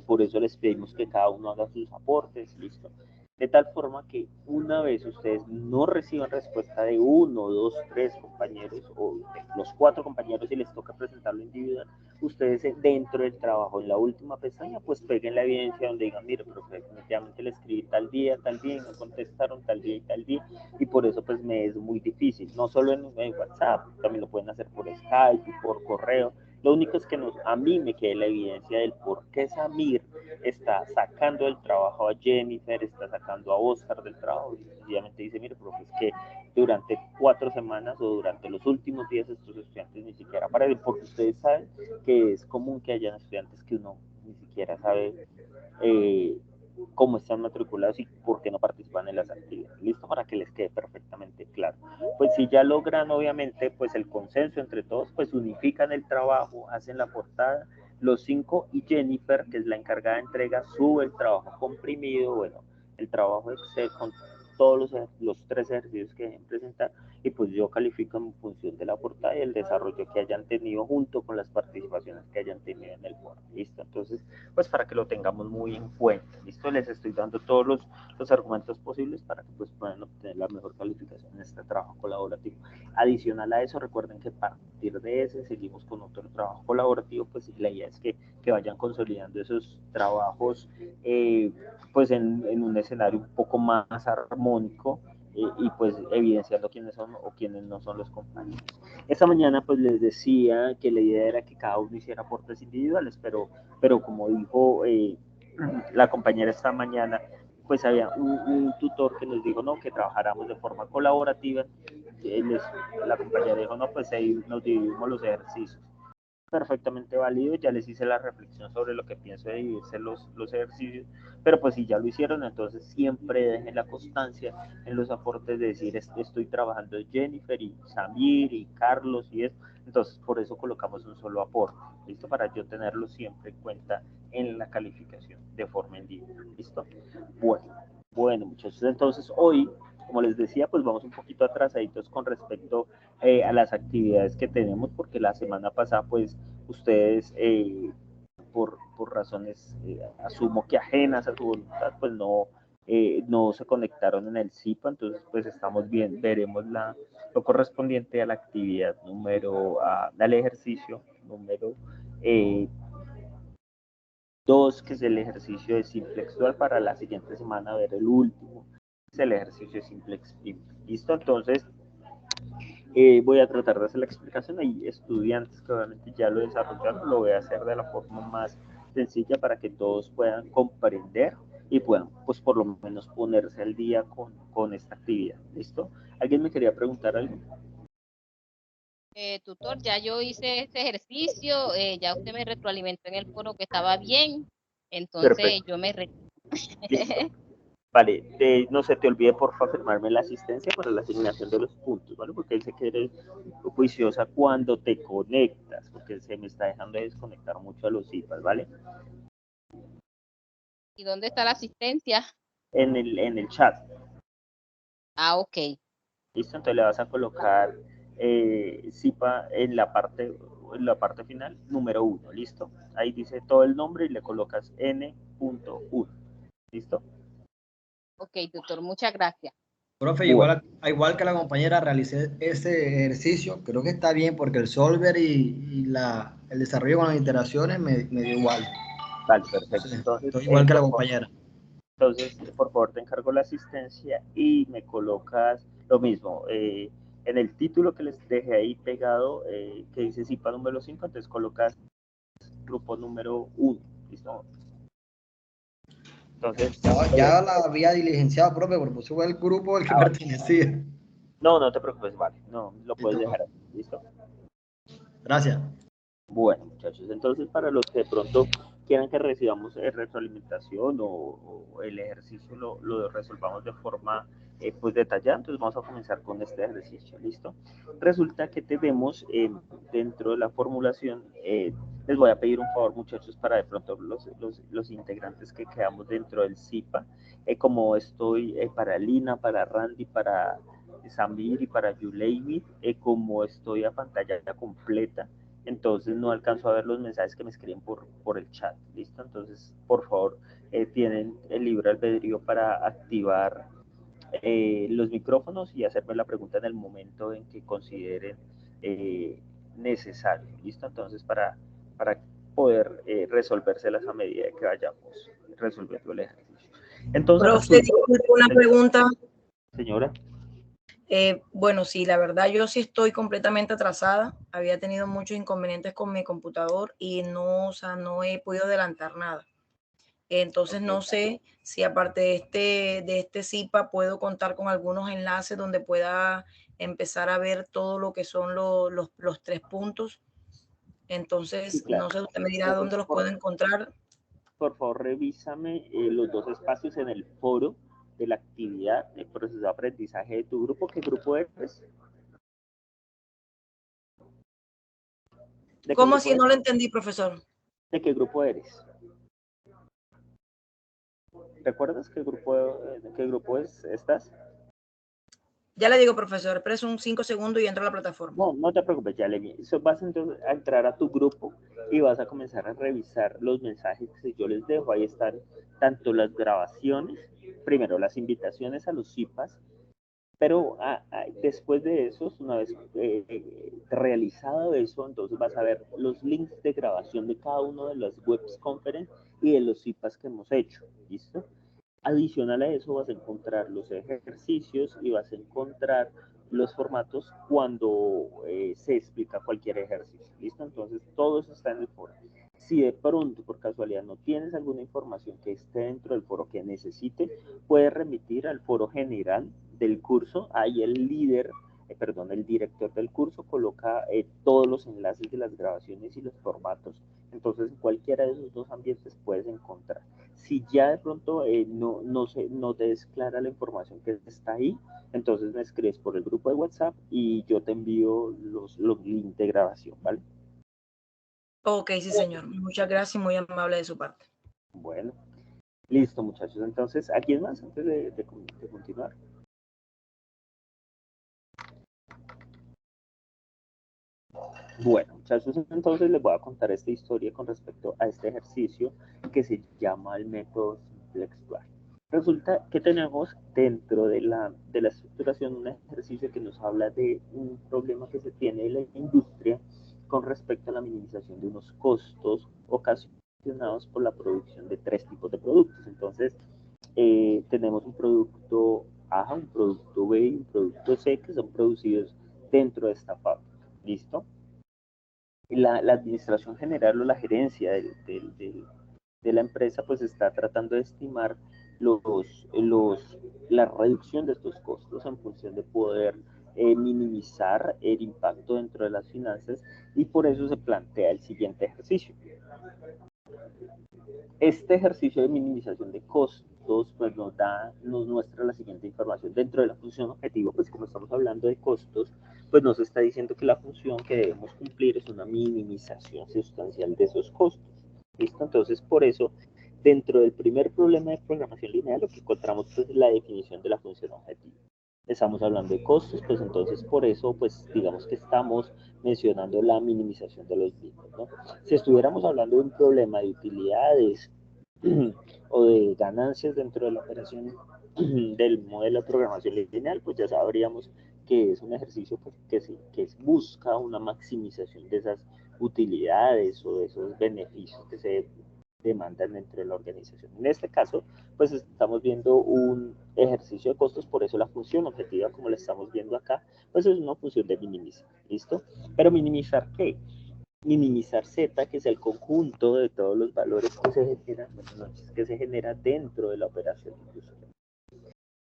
por eso les pedimos que cada uno haga sus aportes, listo. De tal forma que una vez ustedes no reciban respuesta de 1, 2, 3 compañeros o de los 4 compañeros y les toca presentarlo individual, ustedes dentro del trabajo, en la última pestaña, pues peguen la evidencia donde digan, mire, profe, definitivamente le escribí tal día, no contestaron tal día y tal día, y por eso pues me es muy difícil, no solo en WhatsApp, también lo pueden hacer por Skype, por correo. Lo único es que a mí me quede la evidencia del por qué Samir está sacando del trabajo a Jennifer, está sacando a Oscar del trabajo, y sencillamente dice, mire, profe, es que durante 4 semanas o durante los últimos días estos estudiantes ni siquiera aparecen, porque ustedes saben que es común que hayan estudiantes que uno ni siquiera sabe cómo están matriculados y por qué no participan en las actividades. Listo, para que les quede perfectamente claro. Pues si ya logran, obviamente, pues el consenso entre todos, pues unifican el trabajo, hacen la portada, los 5 y Jennifer, que es la encargada de entrega, sube el trabajo comprimido, bueno, el trabajo Excel con todos los 3 ejercicios que deben presentar, y pues yo califico en función de la portada y el desarrollo que hayan tenido junto con las participaciones que hayan tenido en el foro. Listo, entonces pues para que lo tengamos muy en cuenta. Listo, les estoy dando todos los argumentos posibles para que pues puedan obtener la mejor calificación en este trabajo colaborativo. Adicional a eso, recuerden que a partir de ese seguimos con otro trabajo colaborativo, pues la idea es que vayan consolidando esos trabajos pues en un escenario un poco más armónico, y pues evidenciando quiénes son o quiénes no son los compañeros. Esta mañana pues les decía que la idea era que cada uno hiciera aportes individuales, pero como dijo la compañera esta mañana, pues había un tutor que nos dijo, no, que trabajáramos de forma colaborativa. La compañera dijo, no, pues ahí nos dividimos los ejercicios. Perfectamente válido, ya les hice la reflexión sobre lo que pienso de dividirse los ejercicios, pero pues si ya lo hicieron, entonces siempre dejen la constancia en los aportes de decir, estoy trabajando Jennifer y Samir y Carlos y eso, entonces por eso colocamos un solo aporte, ¿listo? Para yo tenerlo siempre en cuenta en la calificación de forma individual, ¿listo? Bueno muchachos, entonces hoy, como les decía, pues vamos un poquito atrasaditos con respecto a las actividades que tenemos, porque la semana pasada, pues, ustedes, por razones, asumo que ajenas a su voluntad, pues no se conectaron en el CIPA, entonces, pues, estamos bien, veremos lo correspondiente a la actividad al ejercicio número 2, que es el ejercicio de simplex dual. Para la siguiente semana ver el último, es el ejercicio de simplex simple. ¿Listo? Entonces, voy a tratar de hacer la explicación. Hay estudiantes que obviamente ya lo desarrollaron, lo voy a hacer de la forma más sencilla para que todos puedan comprender y puedan, pues por lo menos ponerse al día con esta actividad. ¿Listo? ¿Alguien me quería preguntar algo? Tutor, ya yo hice este ejercicio, ya usted me retroalimentó en el foro que estaba bien, entonces Perfecto. yo me Vale, no se te olvide por favor firmarme la asistencia para la asignación de los puntos, ¿vale? Porque él sé que eres juiciosa cuando te conectas, porque se me está dejando de desconectar mucho a los CIPAS, ¿vale? ¿Y dónde está la asistencia? En el chat. Ah, ok. ¿Listo? Entonces le vas a colocar CIPA en la parte final, número 1, ¿listo? Ahí dice todo el nombre y le colocas N.1, ¿listo? Ok, tutor, muchas gracias. Profe, Bueno. igual que la compañera realicé ese ejercicio, creo que está bien porque el solver el desarrollo con las iteraciones me dio igual. Vale, perfecto. Entonces, Entonces, estoy igual que la compañera. Por favor, te encargo la asistencia y me colocas lo mismo. En el título que les dejé ahí pegado, que dice CIPA número 5, entonces colocas grupo número 1. ¿Listo? Entonces, Ya la había diligenciado, profe, porque puse el grupo al que vale. pertenecía. No te preocupes, vale. No, lo puedes Listo, dejar profe. así. ¿Listo? Gracias. Bueno, muchachos, entonces para los que de pronto quieran que recibamos retroalimentación o el ejercicio lo resolvamos de forma pues detallada, entonces vamos a comenzar con este ejercicio, ¿listo? Resulta que tenemos dentro de la formulación, les voy a pedir un favor, muchachos, para de pronto los integrantes que quedamos dentro del CIPA, como estoy para Lina, para Randy, para Samir y para Yuleimi, como estoy a pantalla completa, entonces no alcanzo a ver los mensajes que me escriben por el chat, ¿listo? Entonces, por favor, tienen el libre albedrío para activar los micrófonos y hacerme la pregunta en el momento en que consideren necesario, ¿listo? Entonces, para poder resolvérselas a medida que vayamos resolviendo el ejercicio. Entonces, Profe, disculpe una pregunta. Señora. Bueno, sí, la verdad yo sí estoy completamente atrasada. Había tenido muchos inconvenientes con mi computador y no, o sea, no he podido adelantar nada. Entonces no sé si aparte de este CIPA puedo contar con algunos enlaces donde pueda empezar a ver todo lo que son los 3 puntos. Entonces, Sí, claro. no sé, usted me dirá Entonces, dónde los puedo encontrar. por favor, revísame los 2 espacios en el foro de la actividad de proceso de aprendizaje de tu grupo. ¿Qué grupo eres? ¿Cómo así? No lo entendí, profesor. ¿De qué grupo eres? ¿Recuerdas de qué grupo estás? Ya le digo, profesor, pero es un 5 segundos y entro a la plataforma. No te preocupes, ya vas entonces a entrar a tu grupo y vas a comenzar a revisar los mensajes que yo les dejo. Ahí están tanto las grabaciones, primero las invitaciones a los CIPAS, pero después de eso, una vez realizado eso, entonces vas a ver los links de grabación de cada uno de las webs conference y de los CIPAS que hemos hecho, ¿listo? Adicional a eso vas a encontrar los ejercicios y vas a encontrar los formatos cuando se explica cualquier ejercicio. ¿Listo? Entonces todo eso está en el foro. Si de pronto, por casualidad, no tienes alguna información que esté dentro del foro que necesite, puedes remitir al foro general del curso. Ahí el líder, el director del curso coloca todos los enlaces de las grabaciones y los formatos. Entonces, en cualquiera de esos dos ambientes puedes encontrar. Si ya de pronto no te es clara la información que está ahí, entonces me escribes por el grupo de WhatsApp y yo te envío los links de grabación, ¿vale? Ok, sí, señor. Muchas gracias y muy amable de su parte. Bueno, listo, muchachos. Entonces, ¿alguien más antes de continuar? Bueno, muchachos, entonces les voy a contar esta historia con respecto a este ejercicio que se llama el método Simplexual. Resulta que tenemos dentro de la estructuración un ejercicio que nos habla de un problema que se tiene en la industria con respecto a la minimización de unos costos ocasionados por la producción de 3 tipos de productos. Entonces, tenemos un producto A, un producto B y un producto C que son producidos dentro de esta fábrica. ¿Listo? La administración general o la gerencia de la empresa pues está tratando de estimar la reducción de estos costos en función de poder minimizar el impacto dentro de las finanzas y por eso se plantea el siguiente ejercicio. Este ejercicio de minimización de costos pues nos muestra la siguiente información. Dentro de la función objetivo, pues como estamos hablando de costos, pues nos está diciendo que la función que debemos cumplir es una minimización sustancial de esos costos. ¿Listo? Entonces, por eso, dentro del primer problema de programación lineal, lo que encontramos pues, es la definición de la función objetivo. Estamos hablando de costos, pues entonces por eso, pues digamos que estamos mencionando la minimización de los mismos, ¿no? Si estuviéramos hablando de un problema de utilidades o de ganancias dentro de la operación del modelo de programación lineal, pues ya sabríamos que es un ejercicio pues, que busca una maximización de esas utilidades o de esos beneficios que se demandan dentro de la organización. En este caso, pues estamos viendo un ejercicio de costos, por eso la función objetiva, como la estamos viendo acá, pues es una función de minimizar, ¿listo? Pero minimizar, ¿qué? Minimizar Z, que es el conjunto de todos los valores que se generan, que se genera dentro de la operación industrial.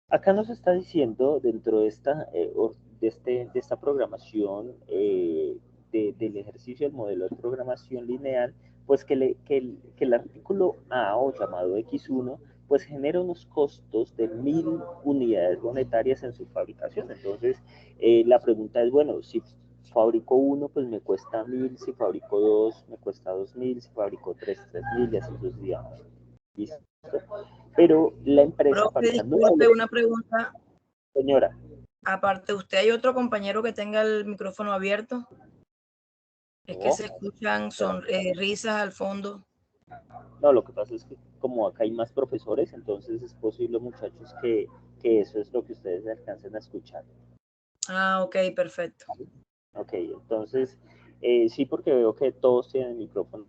Acá nos está diciendo dentro de esta programación del ejercicio del modelo de programación lineal, pues que el artículo A o llamado X1 pues genera unos costos de 1000 unidades monetarias en su fabricación. Entonces, la pregunta es, bueno, si fabrico 1, pues me cuesta 1000, si fabrico 2, me cuesta 2000, si fabrico 3, 3000 y así sucesivamente. ¿Listo? Pero la empresa Profe, fabrica disculpe, una pregunta. Señora. Aparte, ¿usted hay otro compañero que tenga el micrófono abierto? Es que se escuchan risas al fondo. No, lo que pasa es que como acá hay más profesores, entonces es posible, muchachos, que eso es lo que ustedes alcancen a escuchar. Ah, ok, perfecto. Ok, entonces, sí, porque veo que todos tienen el micrófono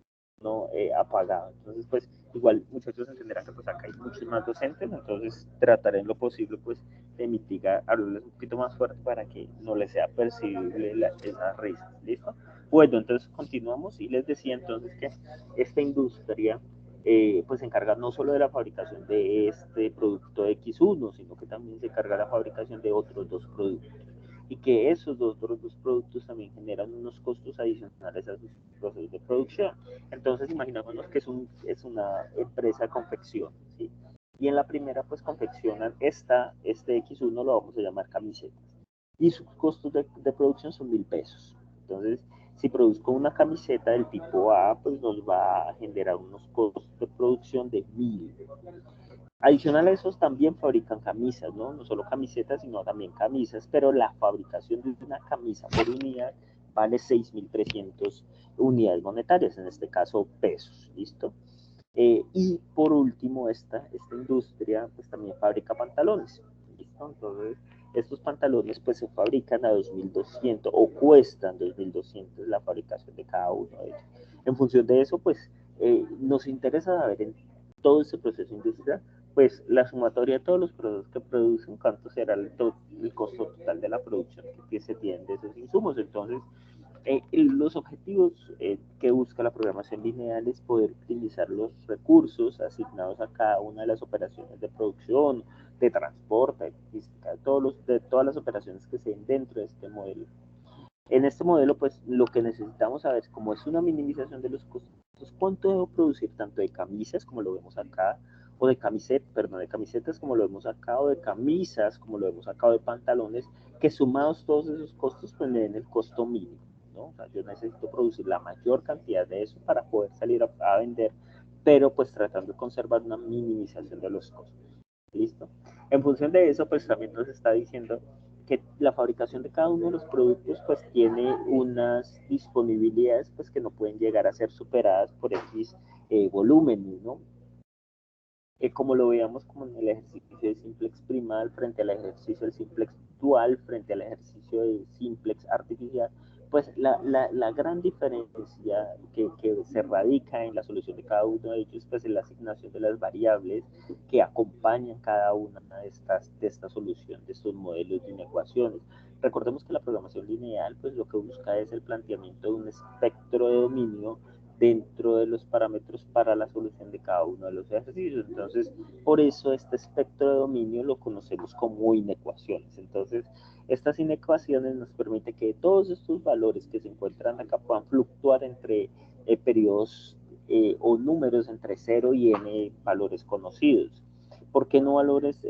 apagado. Entonces, pues, igual muchachos entenderán que pues acá hay muchos más docentes, entonces trataré en lo posible, pues, de mitigar, hablarles un poquito más fuerte para que no les sea percibible esas risas, ¿listo? Bueno, entonces continuamos y les decía entonces que esta industria pues se encarga no solo de la fabricación de este producto X1, sino que también se encarga de la fabricación de otros 2 productos y que esos otros 2 productos también generan unos costos adicionales a sus procesos de producción. Entonces, imaginémonos que es una empresa de confección, ¿sí? Y en la primera, pues confeccionan este X1 lo vamos a llamar camisetas. Y sus costos de producción son 1000 pesos. Entonces, si produzco una camiseta del tipo A, pues nos va a generar unos costos de producción de 1000. Adicional a esos también fabrican camisas, ¿no? No solo camisetas, sino también camisas, pero la fabricación de una camisa por unidad vale 6.300 unidades monetarias, en este caso pesos, ¿listo? Y por último, esta industria pues también fabrica pantalones, ¿listo? Entonces, estos pantalones pues se fabrican a 2.200 o cuestan 2.200 la fabricación de cada uno de ellos. En función de eso, pues nos interesa saber en todo este proceso industrial pues la sumatoria de todos los productos que producen, cuánto será el costo total de la producción que se tiene de esos insumos. Entonces, los objetivos que busca la programación lineal es poder optimizar los recursos asignados a cada una de las operaciones de producción, de transporte, de logística, de todas las operaciones que se den dentro de este modelo. En este modelo, pues lo que necesitamos saber, como es una minimización de los costos, cuánto debo producir tanto de camisas, como lo vemos acá, o de de camisetas, como lo vemos acá, o de camisas, como lo vemos acá, o de pantalones, que sumados todos esos costos, pues me den el costo mínimo, ¿no? O sea, yo necesito producir la mayor cantidad de eso para poder salir a vender, pero pues tratando de conservar una minimización de los costos. ¿Listo? En función de eso, pues también nos está diciendo que la fabricación de cada uno de los productos pues tiene unas disponibilidades pues que no pueden llegar a ser superadas por X volumen, ¿no? Como lo veíamos como en el ejercicio de simplex primal frente al ejercicio del simplex dual, frente al ejercicio de simplex artificial, pues la gran diferencia que se radica en la solución de cada uno de ellos, pues en la asignación de las variables que acompañan cada una de estas soluciones, de estos modelos de inecuaciones. Recordemos que la programación lineal, pues lo que busca es el planteamiento de un espectro de dominio dentro de los parámetros para la solución de cada uno de los ejercicios. Entonces, por eso este espectro de dominio lo conocemos como inecuaciones. Entonces, estas inecuaciones nos permiten que todos estos valores que se encuentran acá puedan fluctuar entre periodos o números entre 0 y n valores conocidos. ¿Por qué no valores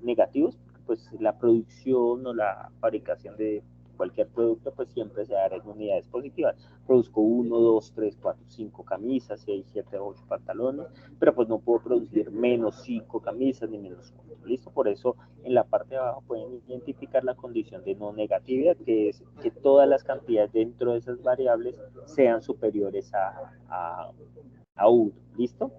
negativos? Porque pues la producción o la fabricación de cualquier producto pues siempre se hará en unidades positivas. Produzco 1, 2, 3, 4, 5 camisas, 6, 7, 8 pantalones, pero pues no puedo producir menos 5 camisas ni menos 4. ¿Listo? Por eso en la parte de abajo pueden identificar la condición de no negatividad, que es que todas las cantidades dentro de esas variables sean superiores a 1. ¿Listo?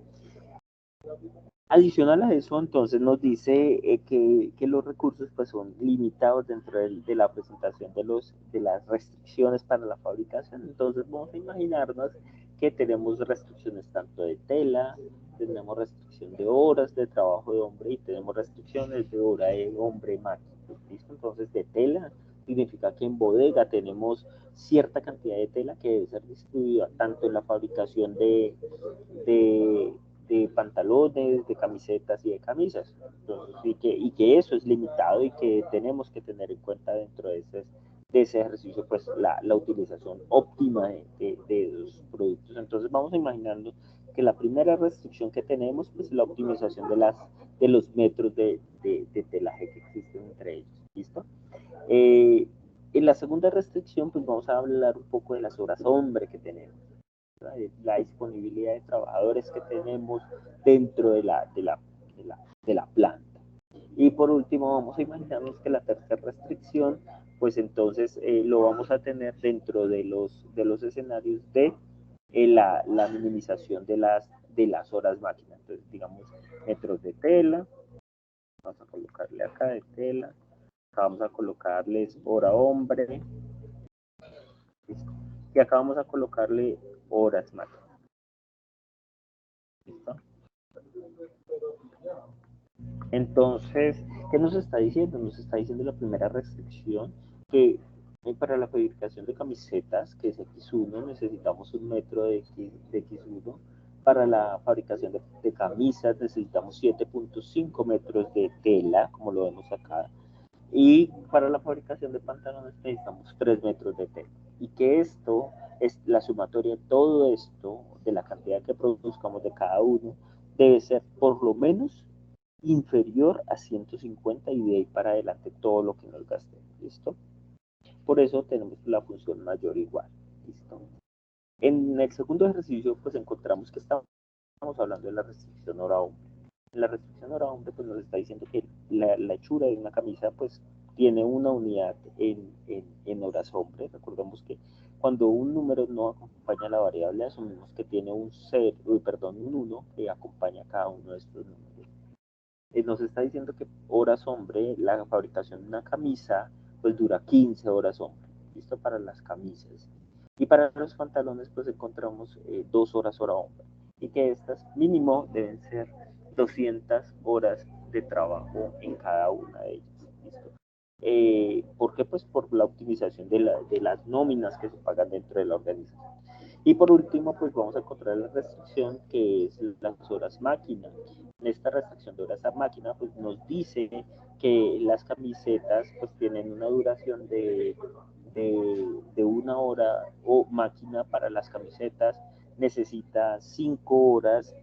Adicional a eso, entonces nos dice que los recursos pues, son limitados dentro de la presentación de las restricciones para la fabricación. Entonces vamos a imaginarnos que tenemos restricciones tanto de tela, tenemos restricción de horas de trabajo de hombre y tenemos restricciones de hora de hombre máquina. ¿Listo? Entonces de tela significa que en bodega tenemos cierta cantidad de tela que debe ser distribuida tanto en la fabricación de pantalones, de camisetas y de camisas. Entonces, y que eso es limitado y que tenemos que tener en cuenta dentro de ese ejercicio, pues la utilización óptima de los productos. Entonces vamos a imaginando que la primera restricción que tenemos pues, es la optimización de los metros de telaje que existen entre ellos. ¿Listo? En la segunda restricción, pues vamos a hablar un poco de las horas hombre que tenemos, la disponibilidad de trabajadores que tenemos dentro de la planta. Y por último, vamos a imaginarnos que la tercera restricción, pues entonces lo vamos a tener dentro de los escenarios de la minimización de las horas máquina. Entonces, digamos, metros de tela, vamos a colocarle acá de tela, acá vamos a colocarles hora hombre, ¿listo? Y acá vamos a colocarle horas máquina. ¿Listo? Entonces, ¿qué nos está diciendo? Nos está diciendo la primera restricción que para la fabricación de camisetas, que es X1, necesitamos un metro de X1. Para la fabricación de camisas necesitamos 7.5 metros de tela, como lo vemos acá. Y para la fabricación de pantalones necesitamos 3 metros de tela. Y que esto es la sumatoria de todo esto, de la cantidad que produzcamos de cada uno, debe ser por lo menos inferior a 150 y de ahí para adelante todo lo que nos gastemos. ¿Listo? Por eso tenemos la función mayor igual. ¿Listo? En el segundo ejercicio, pues encontramos que estamos hablando de la restricción hora-hombre. La restricción hora-hombre pues nos está diciendo que la hechura de una camisa pues tiene una unidad en horas hombre. Recordemos que cuando un número no acompaña a la variable, asumimos que tiene un 1 que acompaña a cada uno de estos números. Nos está diciendo que horas hombre, la fabricación de una camisa pues dura 15 horas hombre, listo para las camisas. Y para los pantalones pues encontramos 2 horas hora hombre. Y que estas mínimo deben ser 200 horas de trabajo en cada una de ellas. ¿Listo? ¿Por qué? Pues por la optimización de las nóminas que se pagan dentro de la organización. Y por último, pues vamos a encontrar la restricción que es las horas máquina. En esta restricción de horas a máquina, pues nos dice que las camisetas pues tienen una duración de 1 hora, o máquina para las camisetas necesita 5 horas,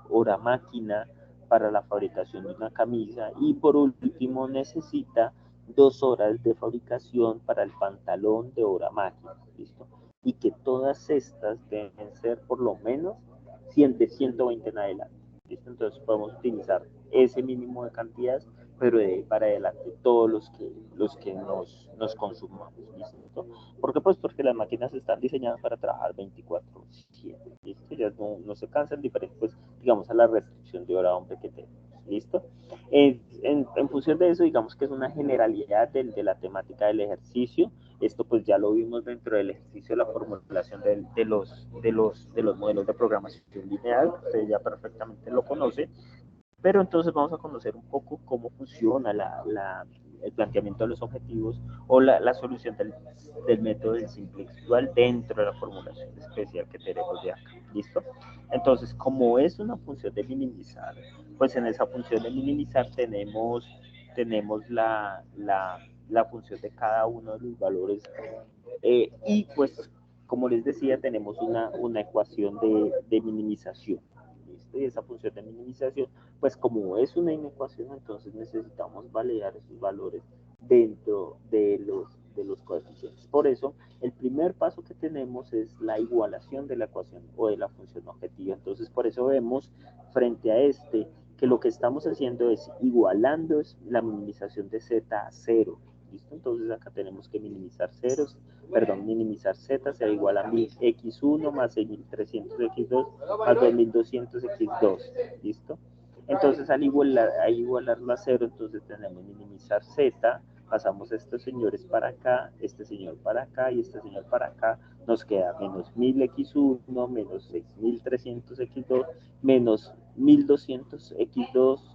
hora máquina para la fabricación de una camisa, y por último necesita 2 horas de fabricación para el pantalón de hora máquina. ¿Listo? Y que todas estas deben ser por lo menos 120 en adelante. ¿Listo? Entonces podemos utilizar ese mínimo de cantidades, pero de ahí para adelante todos los que nos consumamos. ¿Listo? ¿Por qué? Pues porque las máquinas están diseñadas para trabajar 24/7. ¿Listo? Ya no se cansan, diferente pues digamos a la restricción de hora hombre que tenemos. ¿Listo? En función de eso, digamos que es una generalidad de la temática del ejercicio. Esto pues ya lo vimos dentro del ejercicio de la formulación de los modelos de programación lineal. Ustedes ya perfectamente lo conocen. Pero entonces vamos a conocer un poco cómo funciona el planteamiento de los objetivos o la solución del método del simple igual dentro de la formulación especial que tenemos de acá. ¿Listo? Entonces, como es una función de minimizar, pues en esa función de minimizar tenemos la función de cada uno de los valores, y pues, como les decía, tenemos una ecuación de minimización. ¿Listo? Y esa función de minimización, pues como es una inecuación, entonces necesitamos validar esos valores dentro de los coeficientes. Por eso, el primer paso que tenemos es la igualación de la ecuación o de la función objetiva. Entonces, por eso vemos frente a que lo que estamos haciendo es igualando la minimización de z a 0. ¿Listo? Entonces acá tenemos que minimizar z sea igual a 1000x1 más 6300x2 más 2200x2. ¿Listo? Entonces al igualarlo a 0, entonces tenemos minimizar z, pasamos a estos señores para acá, este señor para acá y este señor para acá, nos queda menos 1000x1 menos 6300x2 menos 1200x2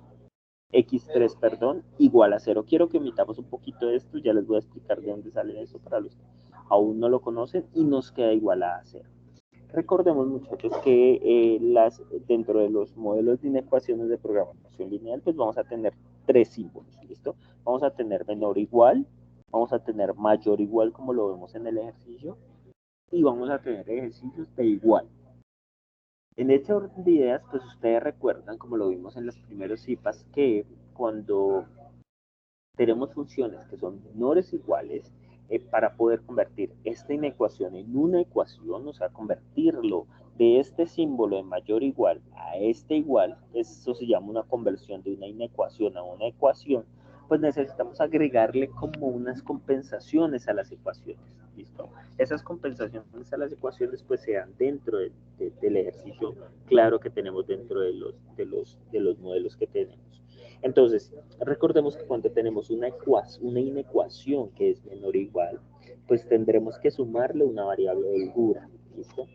x3, perdón, igual a 0. Quiero que omitamos un poquito de esto, ya les voy a explicar de dónde sale eso para los que aún no lo conocen, y nos queda igual a 0. Recordemos, muchachos, que dentro de los modelos de inecuaciones de programación lineal, pues vamos a tener 3 símbolos, ¿listo? Vamos a tener menor o igual, vamos a tener mayor o igual, como lo vemos en el ejercicio, y vamos a tener ejercicios de igual. En este orden de ideas, pues ustedes recuerdan, como lo vimos en los primeros CIPAS, que cuando tenemos funciones que son menores o iguales, para poder convertir esta inecuación en una ecuación, o sea, convertirlo de este símbolo de mayor o igual a este igual, eso se llama una conversión de una inecuación a una ecuación, pues necesitamos agregarle como unas compensaciones a las ecuaciones. ¿Listo? Esas compensaciones a las ecuaciones pues se dan dentro del ejercicio claro que tenemos dentro de los modelos que tenemos. Entonces, recordemos que cuando tenemos una inecuación que es menor o igual, pues tendremos que sumarle una variable de holgura. ¿Listo?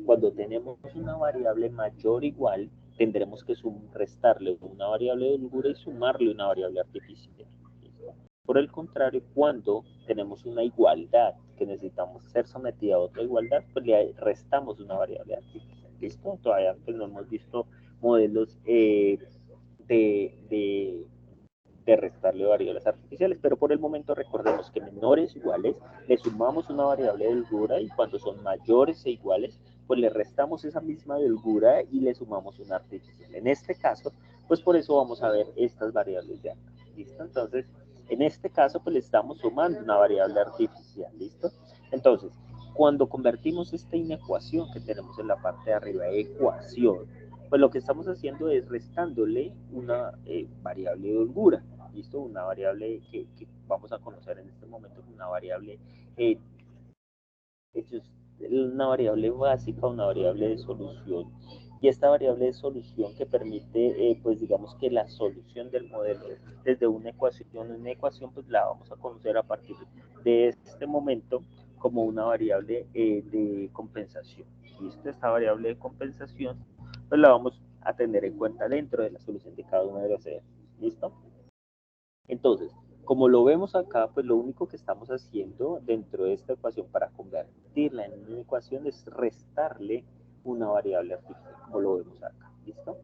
Cuando tenemos una variable mayor o igual, tendremos que restarle una variable de holgura y sumarle una variable artificial. ¿Listo? Por el contrario, cuando tenemos una igualdad que necesitamos ser sometida a otra igualdad, pues le restamos una variable artificial. ¿Listo? Todavía pues, no hemos visto modelos de restarle variables artificiales, pero por el momento recordemos que menores o iguales le sumamos una variable de holgura, y cuando son mayores e iguales pues le restamos esa misma de holgura y le sumamos una artificial. En este caso pues por eso vamos a ver estas variables de acá. ¿Listo? Entonces en este caso pues le estamos sumando una variable artificial. ¿Listo? Entonces cuando convertimos esta inecuación que tenemos en la parte de arriba, ecuación, pues lo que estamos haciendo es restándole una variable de holgura. ¿Listo? Una variable que vamos a conocer en este momento, una variable una variable básica, una variable de solución. Y esta variable de solución que permite, pues digamos que la solución del modelo desde una ecuación pues la vamos a conocer a partir de este momento como una variable de compensación. ¿Listo? Esta variable de compensación pues la vamos a tener en cuenta dentro de la solución de cada uno de los ejercicios. ¿Listo? Entonces, como lo vemos acá, pues lo único que estamos haciendo dentro de esta ecuación para convertirla en una ecuación es restarle una variable artificial, como lo vemos acá. ¿Listo?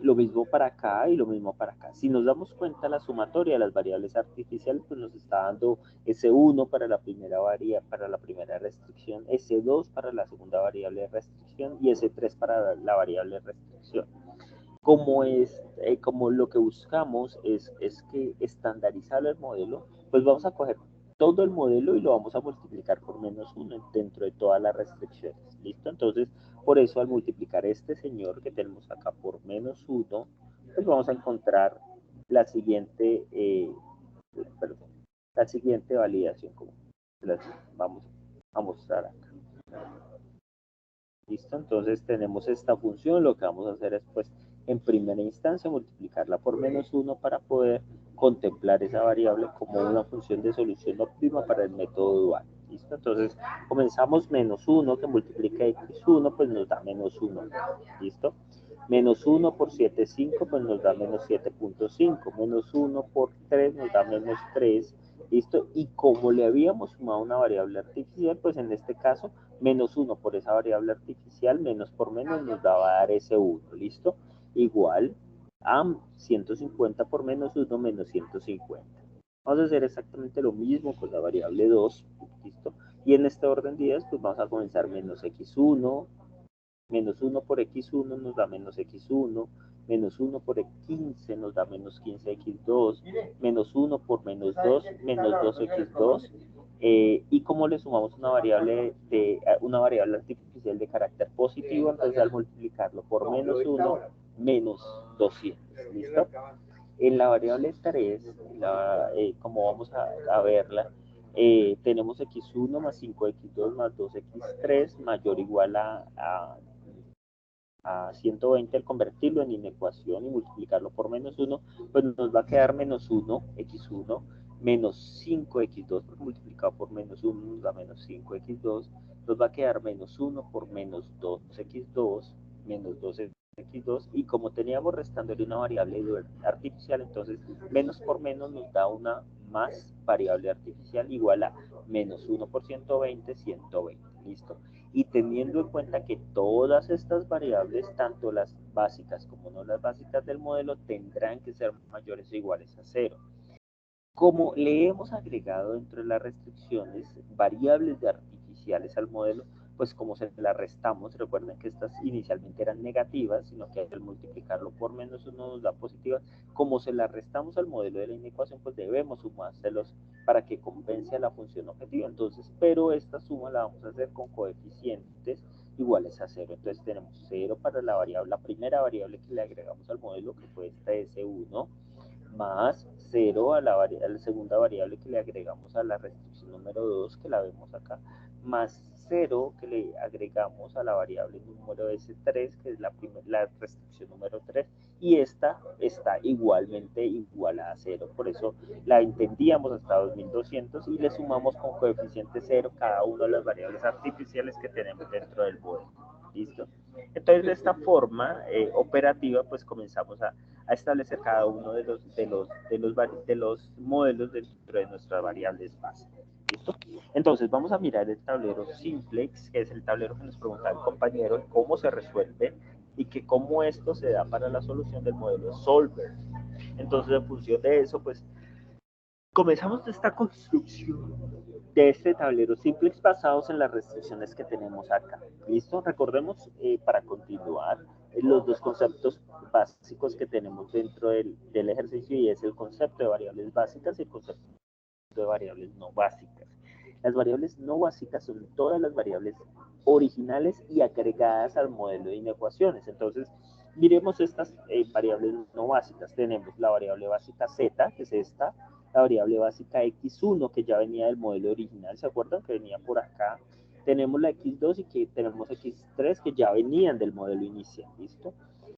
Lo mismo para acá y lo mismo para acá. Si nos damos cuenta, la sumatoria de las variables artificiales pues nos está dando S1 para la primera restricción, S2 para la segunda variable de restricción y S3 para la variable de restricción. Como lo que buscamos es que estandarizar el modelo, pues vamos a coger todo el modelo y lo vamos a multiplicar por -1 dentro de todas las restricciones. ¿Listo? Entonces, por eso al multiplicar este señor que tenemos acá por -1, pues vamos a encontrar la siguiente, la siguiente validación, como vamos a mostrar acá. ¿Listo? Entonces tenemos esta función, lo que vamos a hacer es pues en primera instancia multiplicarla por -1 para poder contemplar esa variable como una función de solución óptima para el método dual. ¿Listo? Entonces comenzamos -1 que multiplica x1 pues nos da -1. ¿Listo? -1 por 7,5 pues nos da -7.5. -1 por 3 nos da -3. ¿Listo? Y como le habíamos sumado una variable artificial, pues en este caso, -1 por esa variable artificial, menos por menos nos va a dar S1, ¿listo? Igual a 150 por -1, menos 150. Vamos a hacer exactamente lo mismo con la variable 2, ¿listo? Y en este orden de ideas, pues vamos a comenzar -x1, -1 por x1 nos da -x1, -1 por 15 nos da -15x2, -1 por -2, -2x2, y como le sumamos una variable artificial de carácter positivo, entonces al multiplicarlo por -1, -200, ¿listo? En la variable 3, como vamos a verla, tenemos x1 más 5x2 más 2x3 mayor o igual a 120. Al convertirlo en inecuación y multiplicarlo por -1, pues nos va a quedar -1, x1, menos 5x2, multiplicado por -1 nos da -5x2, nos va a quedar -1 por -2x2, menos 2x2, y como teníamos restándole una variable artificial, entonces menos por menos nos da una más variable artificial igual a -1 por 120, 120, ¿listo? Y teniendo en cuenta que todas estas variables, tanto las básicas como no las básicas del modelo, tendrán que ser mayores o iguales a 0. Como le hemos agregado dentro de las restricciones variables de artificiales al modelo, pues como se las restamos, recuerden que estas inicialmente eran negativas, sino que al multiplicarlo por -1 nos da positivas. Como se las restamos al modelo de la inecuación, pues debemos sumárselos para que compense a la función objetiva. Entonces, pero esta suma la vamos a hacer con coeficientes iguales a 0. Entonces tenemos 0 para la primera variable que le agregamos al modelo, que fue esta S1, más 0 a la segunda variable que le agregamos a la restricción número 2, que la vemos acá, más 0 que le agregamos a la variable número S3, que es la restricción número 3, y esta está igualmente igualada a 0, por eso la entendíamos hasta 2200 y le sumamos con coeficiente 0 cada una de las variables artificiales que tenemos dentro del modelo. ¿Listo? Entonces, de esta forma operativa, pues comenzamos a establecer cada uno de los modelos dentro de nuestras variables básicas. ¿Listo? Entonces, vamos a mirar el tablero Simplex, que es el tablero que nos preguntaba el compañero, cómo se resuelve y que cómo esto se da para la solución del modelo Solver. Entonces, en función de eso, pues comenzamos esta construcción de este tablero Simplex basados en las restricciones que tenemos acá. ¿Listo? Recordemos para continuar los dos conceptos básicos que tenemos dentro del ejercicio, y es el concepto de variables básicas y el concepto de variables no básicas. Las variables no básicas son todas las variables originales y agregadas al modelo de inecuaciones. Entonces, miremos estas variables no básicas. Tenemos la variable básica z, que es esta, la variable básica x1, que ya venía del modelo original, ¿se acuerdan? Que venía por acá. Tenemos la x2 y que tenemos x3, que ya venían del modelo inicial, ¿listo?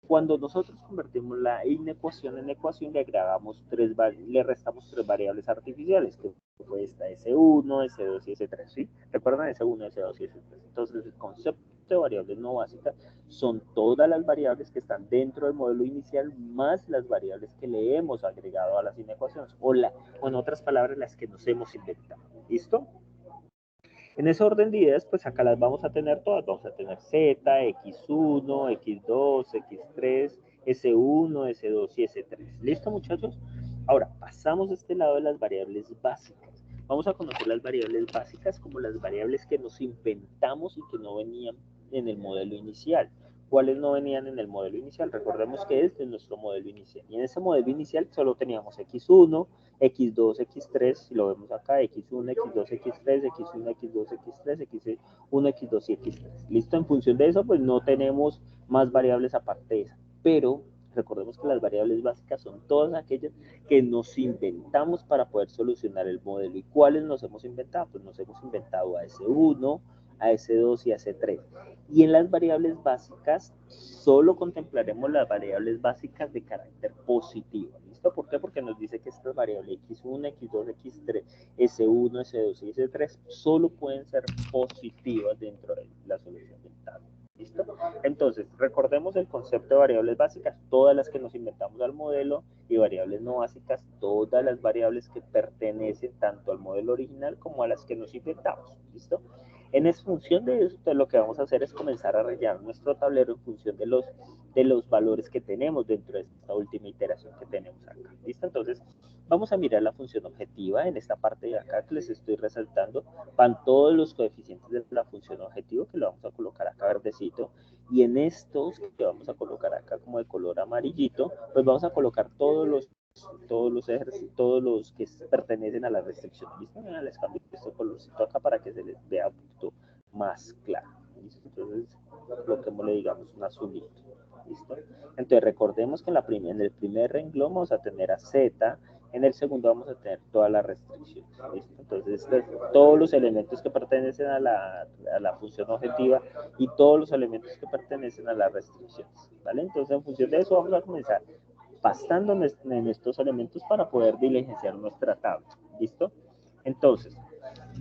Cuando nosotros convertimos la inecuación en ecuación, le restamos tres variables artificiales, que fue esta S1, S2 y S3, ¿sí? ¿Recuerdan? S1, S2 y S3. Entonces, el concepto concepto de variables no básicas son todas las variables que están dentro del modelo inicial más las variables que le hemos agregado a las inecuaciones o en otras palabras las que nos hemos inventado. ¿Listo? En ese orden de ideas, pues acá las vamos a tener todas. Vamos a tener Z, X1, X2, X3, S1, S2 y S3. ¿Listo, muchachos? Ahora, pasamos a este lado de las variables básicas. Vamos a conocer las variables básicas como las variables que nos inventamos y que no venían en el modelo inicial. ¿Cuáles no venían en el modelo inicial? Recordemos que este es nuestro modelo inicial. Y en ese modelo inicial solo teníamos X1, X2, X3, si lo vemos acá, X1, X2, X3, X1, X2, X3, X1, X2 y X3. ¿Listo? En función de eso, pues no tenemos más variables aparte de esa. Pero recordemos que las variables básicas son todas aquellas que nos inventamos para poder solucionar el modelo. ¿Y cuáles nos hemos inventado? Pues nos hemos inventado a S1, a S2 y a S3. Y en las variables básicas solo contemplaremos las variables básicas de carácter positivo. ¿Listo? ¿Por qué? Porque nos dice que estas variables X1, X2, X3, S1, S2 y S3 solo pueden ser positivas dentro de la solución del tabla. ¿Listo? Entonces, recordemos el concepto de variables básicas, todas las que nos inventamos al modelo, y variables no básicas, todas las variables que pertenecen tanto al modelo original como a las que nos inventamos. ¿Listo? En función de esto, lo que vamos a hacer es comenzar a rellenar nuestro tablero en función de los valores que tenemos dentro de esta última iteración que tenemos acá. ¿Listo? Entonces, vamos a mirar la función objetiva. En esta parte de acá que les estoy resaltando, van todos los coeficientes de la función objetivo, que lo vamos a colocar acá verdecito. Y en estos que vamos a colocar acá como de color amarillito, pues vamos a colocar todos los que pertenecen a la restricción. ¿Listo? Les cambio este colorcito acá para que se les vea un poquito más claro. ¿Listo? Entonces, coloquémosle, digamos, un azulito. ¿Listo? Entonces, recordemos que en el primer renglón vamos a tener a Z, en el segundo vamos a tener todas las restricciones. ¿Listo? Entonces, todos los elementos que pertenecen a la función objetiva y todos los elementos que pertenecen a las restricciones. ¿Vale? Entonces, en función de eso, vamos a comenzar pasando en estos elementos para poder diligenciar nuestra tabla. ¿Listo? Entonces,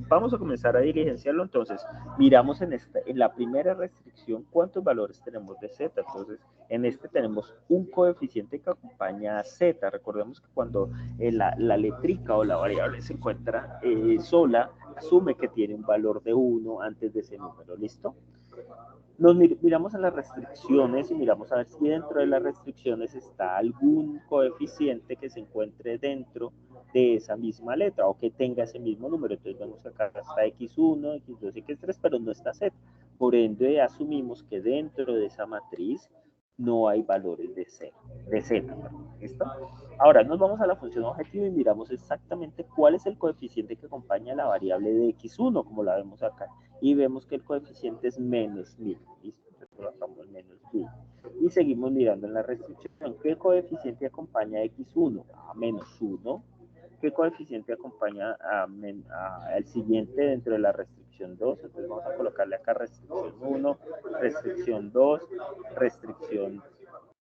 vamos a comenzar a diligenciarlo. Entonces, miramos en la primera restricción cuántos valores tenemos de Z. Entonces, en este tenemos un coeficiente que acompaña a Z. Recordemos que cuando la letrica o la variable se encuentra sola, asume que tiene un valor de 1 antes de ese número. ¿Listo? Nos miramos a las restricciones y miramos a ver si dentro de las restricciones está algún coeficiente que se encuentre dentro de esa misma letra o que tenga ese mismo número. Entonces vemos que acá está X1, X2, X3, pero no está Z. Por ende, asumimos que dentro de esa matriz no hay valores de Z. ¿Listo? Ahora nos vamos a la función objetivo y miramos exactamente cuál es el coeficiente que acompaña a la variable de X1, como la vemos acá. Y vemos que el coeficiente es menos 1000. ¿Listo? Entonces colocamos menos 1000. Y seguimos mirando en la restricción. ¿Qué coeficiente acompaña a X1? A menos 1. ¿Qué coeficiente acompaña al siguiente dentro de la restricción 2? Entonces vamos a colocarle acá restricción 1, restricción 2, restricción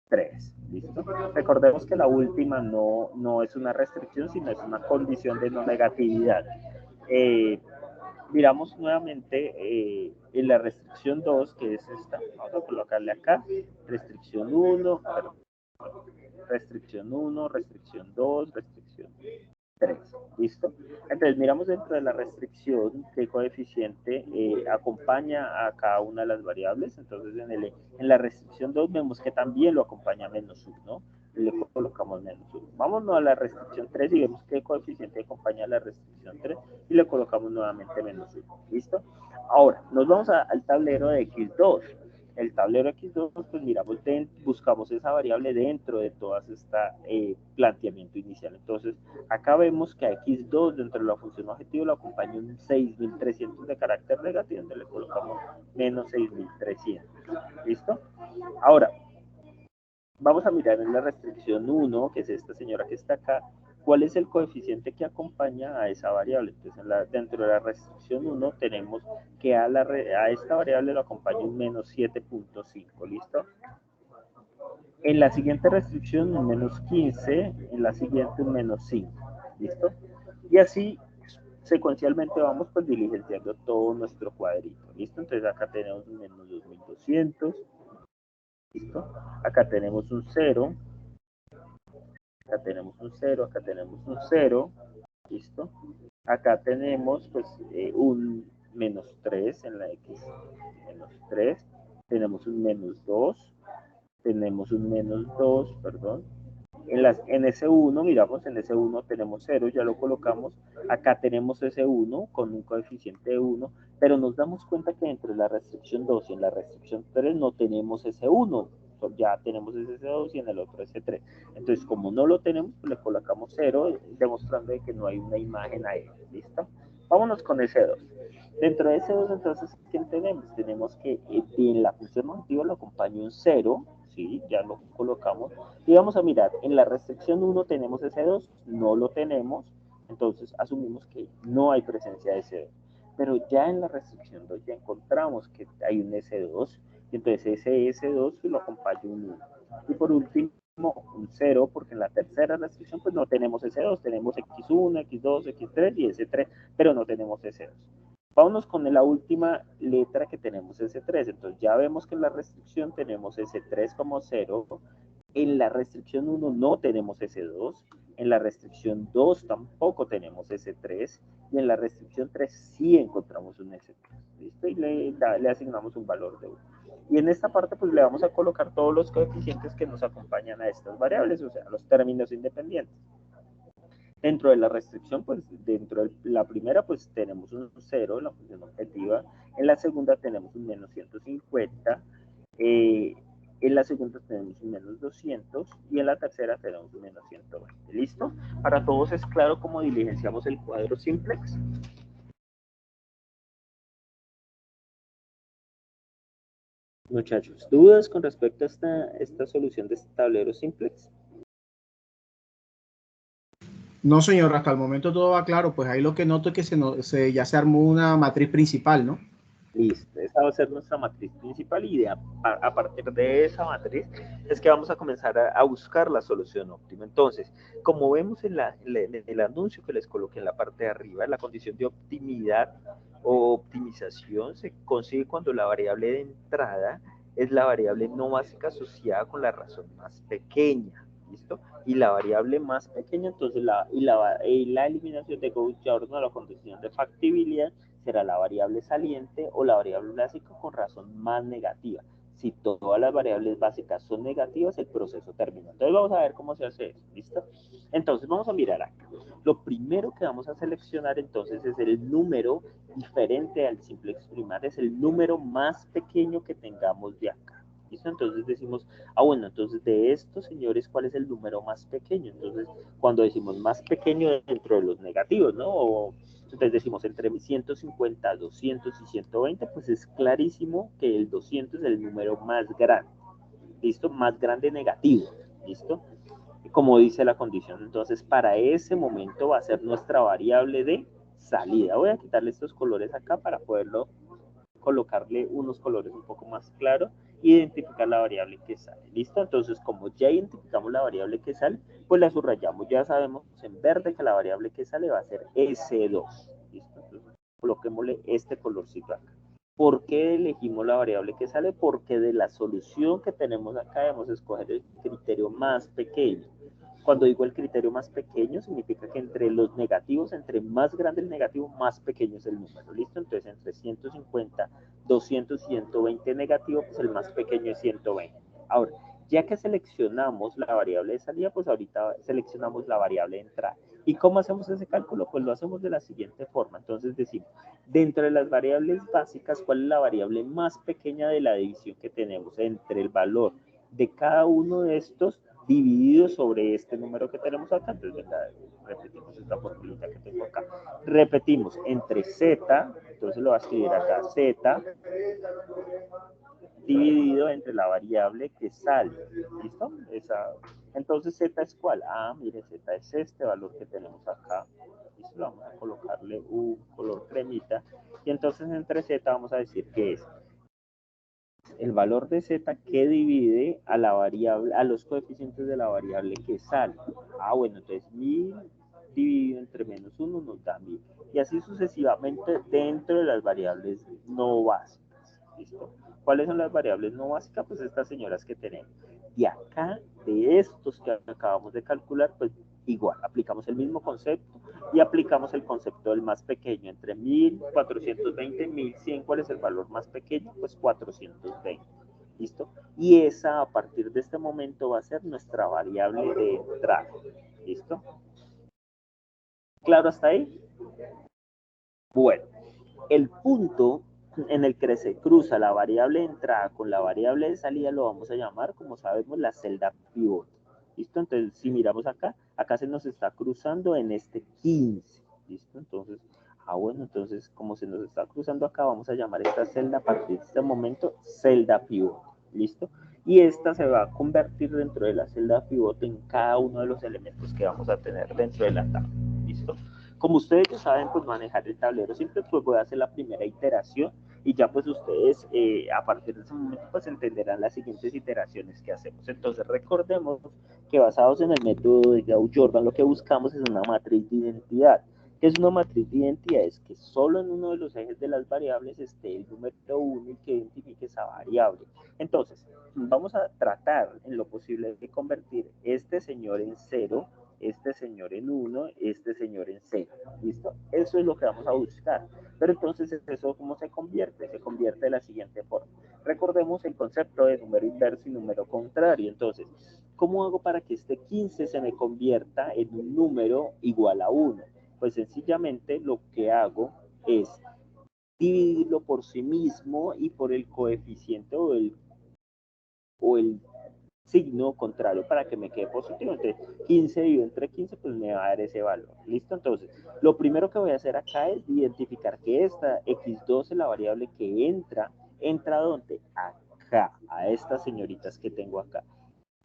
3. ¿Listo? Recordemos que la última no es una restricción, sino es una condición de no negatividad. Miramos nuevamente en la restricción 2, que es esta. Vamos a colocarle acá restricción 1, restricción 1, restricción 2, restricción 3. ¿Listo? Entonces miramos dentro de la restricción qué coeficiente acompaña a cada una de las variables. Entonces en la restricción 2 vemos que también lo acompaña menos 1. Le colocamos menos 1. Vámonos a la restricción 3 y vemos qué coeficiente acompaña a la restricción 3 y le colocamos nuevamente menos 1. ¿Listo? Ahora, nos vamos al tablero de X2. El tablero X2, pues miramos, buscamos esa variable dentro de todo este planteamiento inicial. Entonces, acá vemos que a X2 dentro de la función objetivo lo acompaña un 6300 de carácter negativo, donde le colocamos menos 6300. ¿Listo? Ahora, vamos a mirar en la restricción 1, que es esta señora que está acá, cuál es el coeficiente que acompaña a esa variable. Entonces, dentro de la restricción 1 tenemos que a esta variable lo acompaña un menos 7.5, ¿listo? En la siguiente restricción un menos 15, en la siguiente un menos 5, ¿listo? Y así secuencialmente vamos pues diligenciando todo nuestro cuadrito, ¿listo? Entonces acá tenemos un menos 2200, ¿listo? Acá tenemos un 0, acá tenemos un 0, acá tenemos un 0, ¿listo? Acá tenemos pues un menos 3 en la X, menos 3, tenemos un menos 2, tenemos un menos 2, perdón. En ese 1, miramos, en ese 1 tenemos 0, ya lo colocamos. Acá tenemos ese 1 con un coeficiente de 1, pero nos damos cuenta que entre la restricción 2 y en la restricción 3 no tenemos ese 1. Ya tenemos ese 2 y en el otro ese 3. Entonces, como no lo tenemos, pues le colocamos 0, demostrando que no hay una imagen ahí. ¿Listo? Vámonos con ese 2. Dentro de ese 2, entonces, ¿qué tenemos? Tenemos que en la función negativa lo acompaña un 0, ¿sí? Ya lo colocamos. Y vamos a mirar, en la restricción 1 tenemos ese 2, no lo tenemos, entonces asumimos que no hay presencia de ese 2. Pero ya en la restricción 2 ya encontramos que hay un S2, y entonces ese S2 lo acompaña un 1. Y por último, un 0, porque en la tercera restricción pues no tenemos S2, tenemos X1, X2, X3 y S3, pero no tenemos S2. Vámonos con la última letra que tenemos, S3. Entonces ya vemos que en la restricción tenemos S3 como 0. En la restricción 1 no tenemos S2. En la restricción 2 tampoco tenemos S3. Y en la restricción 3 sí encontramos un S3. ¿Listo? Y le asignamos un valor de 1. Y en esta parte pues le vamos a colocar todos los coeficientes que nos acompañan a estas variables, o sea, los términos independientes. Dentro de la restricción, pues dentro de la primera, pues tenemos un 0 en la función objetiva. En la segunda tenemos un menos 150. En la segunda tenemos un menos 200. Y en la tercera tenemos un menos 120. ¿Listo? Para todos es claro cómo diligenciamos el cuadro simplex. Muchachos, ¿dudas con respecto a esta solución de este tablero simplex? No, señor, hasta el momento todo va claro. Pues ahí lo que noto es que ya se armó una matriz principal, ¿no? Listo, esa va a ser nuestra matriz principal y a partir de esa matriz es que vamos a comenzar a buscar la solución óptima. Entonces, como vemos en el anuncio que les coloqué en la parte de arriba, la condición de optimidad o optimización se consigue cuando la variable de entrada es la variable no básica asociada con la razón más pequeña. ¿Listo? Y la variable más pequeña, entonces la eliminación de Gauss-Jordan, la condición de factibilidad, será la variable saliente o la variable básica con razón más negativa. Si todas las variables básicas son negativas, el proceso termina. Entonces vamos a ver cómo se hace eso, ¿listo? Entonces vamos a mirar acá. Lo primero que vamos a seleccionar entonces es el número diferente al simplex primario, es el número más pequeño que tengamos de acá. ¿Listo? Entonces decimos, bueno, entonces de estos señores, ¿cuál es el número más pequeño? Entonces, cuando decimos más pequeño dentro de los negativos, ¿no? Entonces decimos entre 150, 200 y 120, pues es clarísimo que el 200 es el número más grande, ¿listo? Más grande negativo, ¿listo? Como dice la condición. Entonces, para ese momento va a ser nuestra variable de salida. Voy a quitarle estos colores acá para poderlo colocarle unos colores un poco más claros, identificar la variable que sale. ¿Listo? Entonces, como ya identificamos la variable que sale, pues la subrayamos. Ya sabemos en verde que la variable que sale va a ser S2. ¿Listo? Entonces, coloquémosle este colorcito acá. ¿Por qué elegimos la variable que sale? Porque de la solución que tenemos acá debemos escoger el criterio más pequeño. Cuando digo el criterio más pequeño, significa que entre los negativos, entre más grande el negativo, más pequeño es el número, ¿listo? Entonces, entre 150, 200 y 120 negativo, pues el más pequeño es 120. Ahora, ya que seleccionamos la variable de salida, pues ahorita seleccionamos la variable de entrada. ¿Y cómo hacemos ese cálculo? Pues lo hacemos de la siguiente forma. Entonces decimos, dentro de las variables básicas, ¿cuál es la variable más pequeña de la división que tenemos entre el valor de cada uno de estos dividido sobre este número que tenemos acá? Entonces, repetimos esta formulita que tengo acá. Repetimos, entre z, entonces lo voy a escribir acá, z dividido entre la variable que sale. ¿Listo? Entonces, z es ¿cuál? Mire, z es este valor que tenemos acá. ¿Listo? Vamos a colocarle un color cremita. Y entonces, entre z vamos a decir que es el valor de z que divide a la variable, a los coeficientes de la variable que sale. Bueno, entonces dividido entre -1 nos da 1000. Y así sucesivamente dentro de las variables no básicas. ¿Listo? ¿Cuáles son las variables no básicas? Pues estas señoras que tenemos. Y acá, de estos que acabamos de calcular, pues igual, aplicamos el mismo concepto y aplicamos el concepto del más pequeño, entre 1420 y 1100. ¿Cuál es el valor más pequeño? Pues 420. ¿Listo? Y esa, a partir de este momento, va a ser nuestra variable de entrada. ¿Listo? ¿Claro hasta ahí? Bueno, el punto en el que se cruza la variable de entrada con la variable de salida lo vamos a llamar, como sabemos, la celda pivote. ¿Listo? Entonces, si miramos acá, acá se nos está cruzando en este 15. ¿Listo? Entonces, bueno, entonces, como se nos está cruzando acá, vamos a llamar esta celda a partir de este momento celda pivote. ¿Listo? Y esta se va a convertir dentro de la celda pivote en cada uno de los elementos que vamos a tener dentro de la tabla. ¿Listo? Como ustedes ya saben, pues manejar el tablero simple, pues voy a hacer la primera iteración y ya pues ustedes a partir de ese momento pues entenderán las siguientes iteraciones que hacemos. Entonces recordemos que basados en el método de Gauss-Jordan lo que buscamos es una matriz de identidad. ¿Qué es una matriz de identidad? Es que solo en uno de los ejes de las variables esté el número 1 y que identifique esa variable. Entonces, vamos a tratar en lo posible de convertir este señor en 0, este señor en 1, este señor en 0. ¿Listo? Eso es lo que vamos a buscar. Pero entonces, ¿eso cómo se convierte? Se convierte de la siguiente forma. Recordemos el concepto de número inverso y número contrario. Entonces, ¿cómo hago para que este 15 se me convierta en un número igual a 1? Pues sencillamente lo que hago es dividirlo por sí mismo y por el coeficiente o el signo contrario para que me quede positivo. Entonces, 15 dividido entre 15, pues me va a dar ese valor. ¿Listo? Entonces, lo primero que voy a hacer acá es identificar que esta x12, la variable que entra ¿dónde? Acá, a estas señoritas que tengo acá.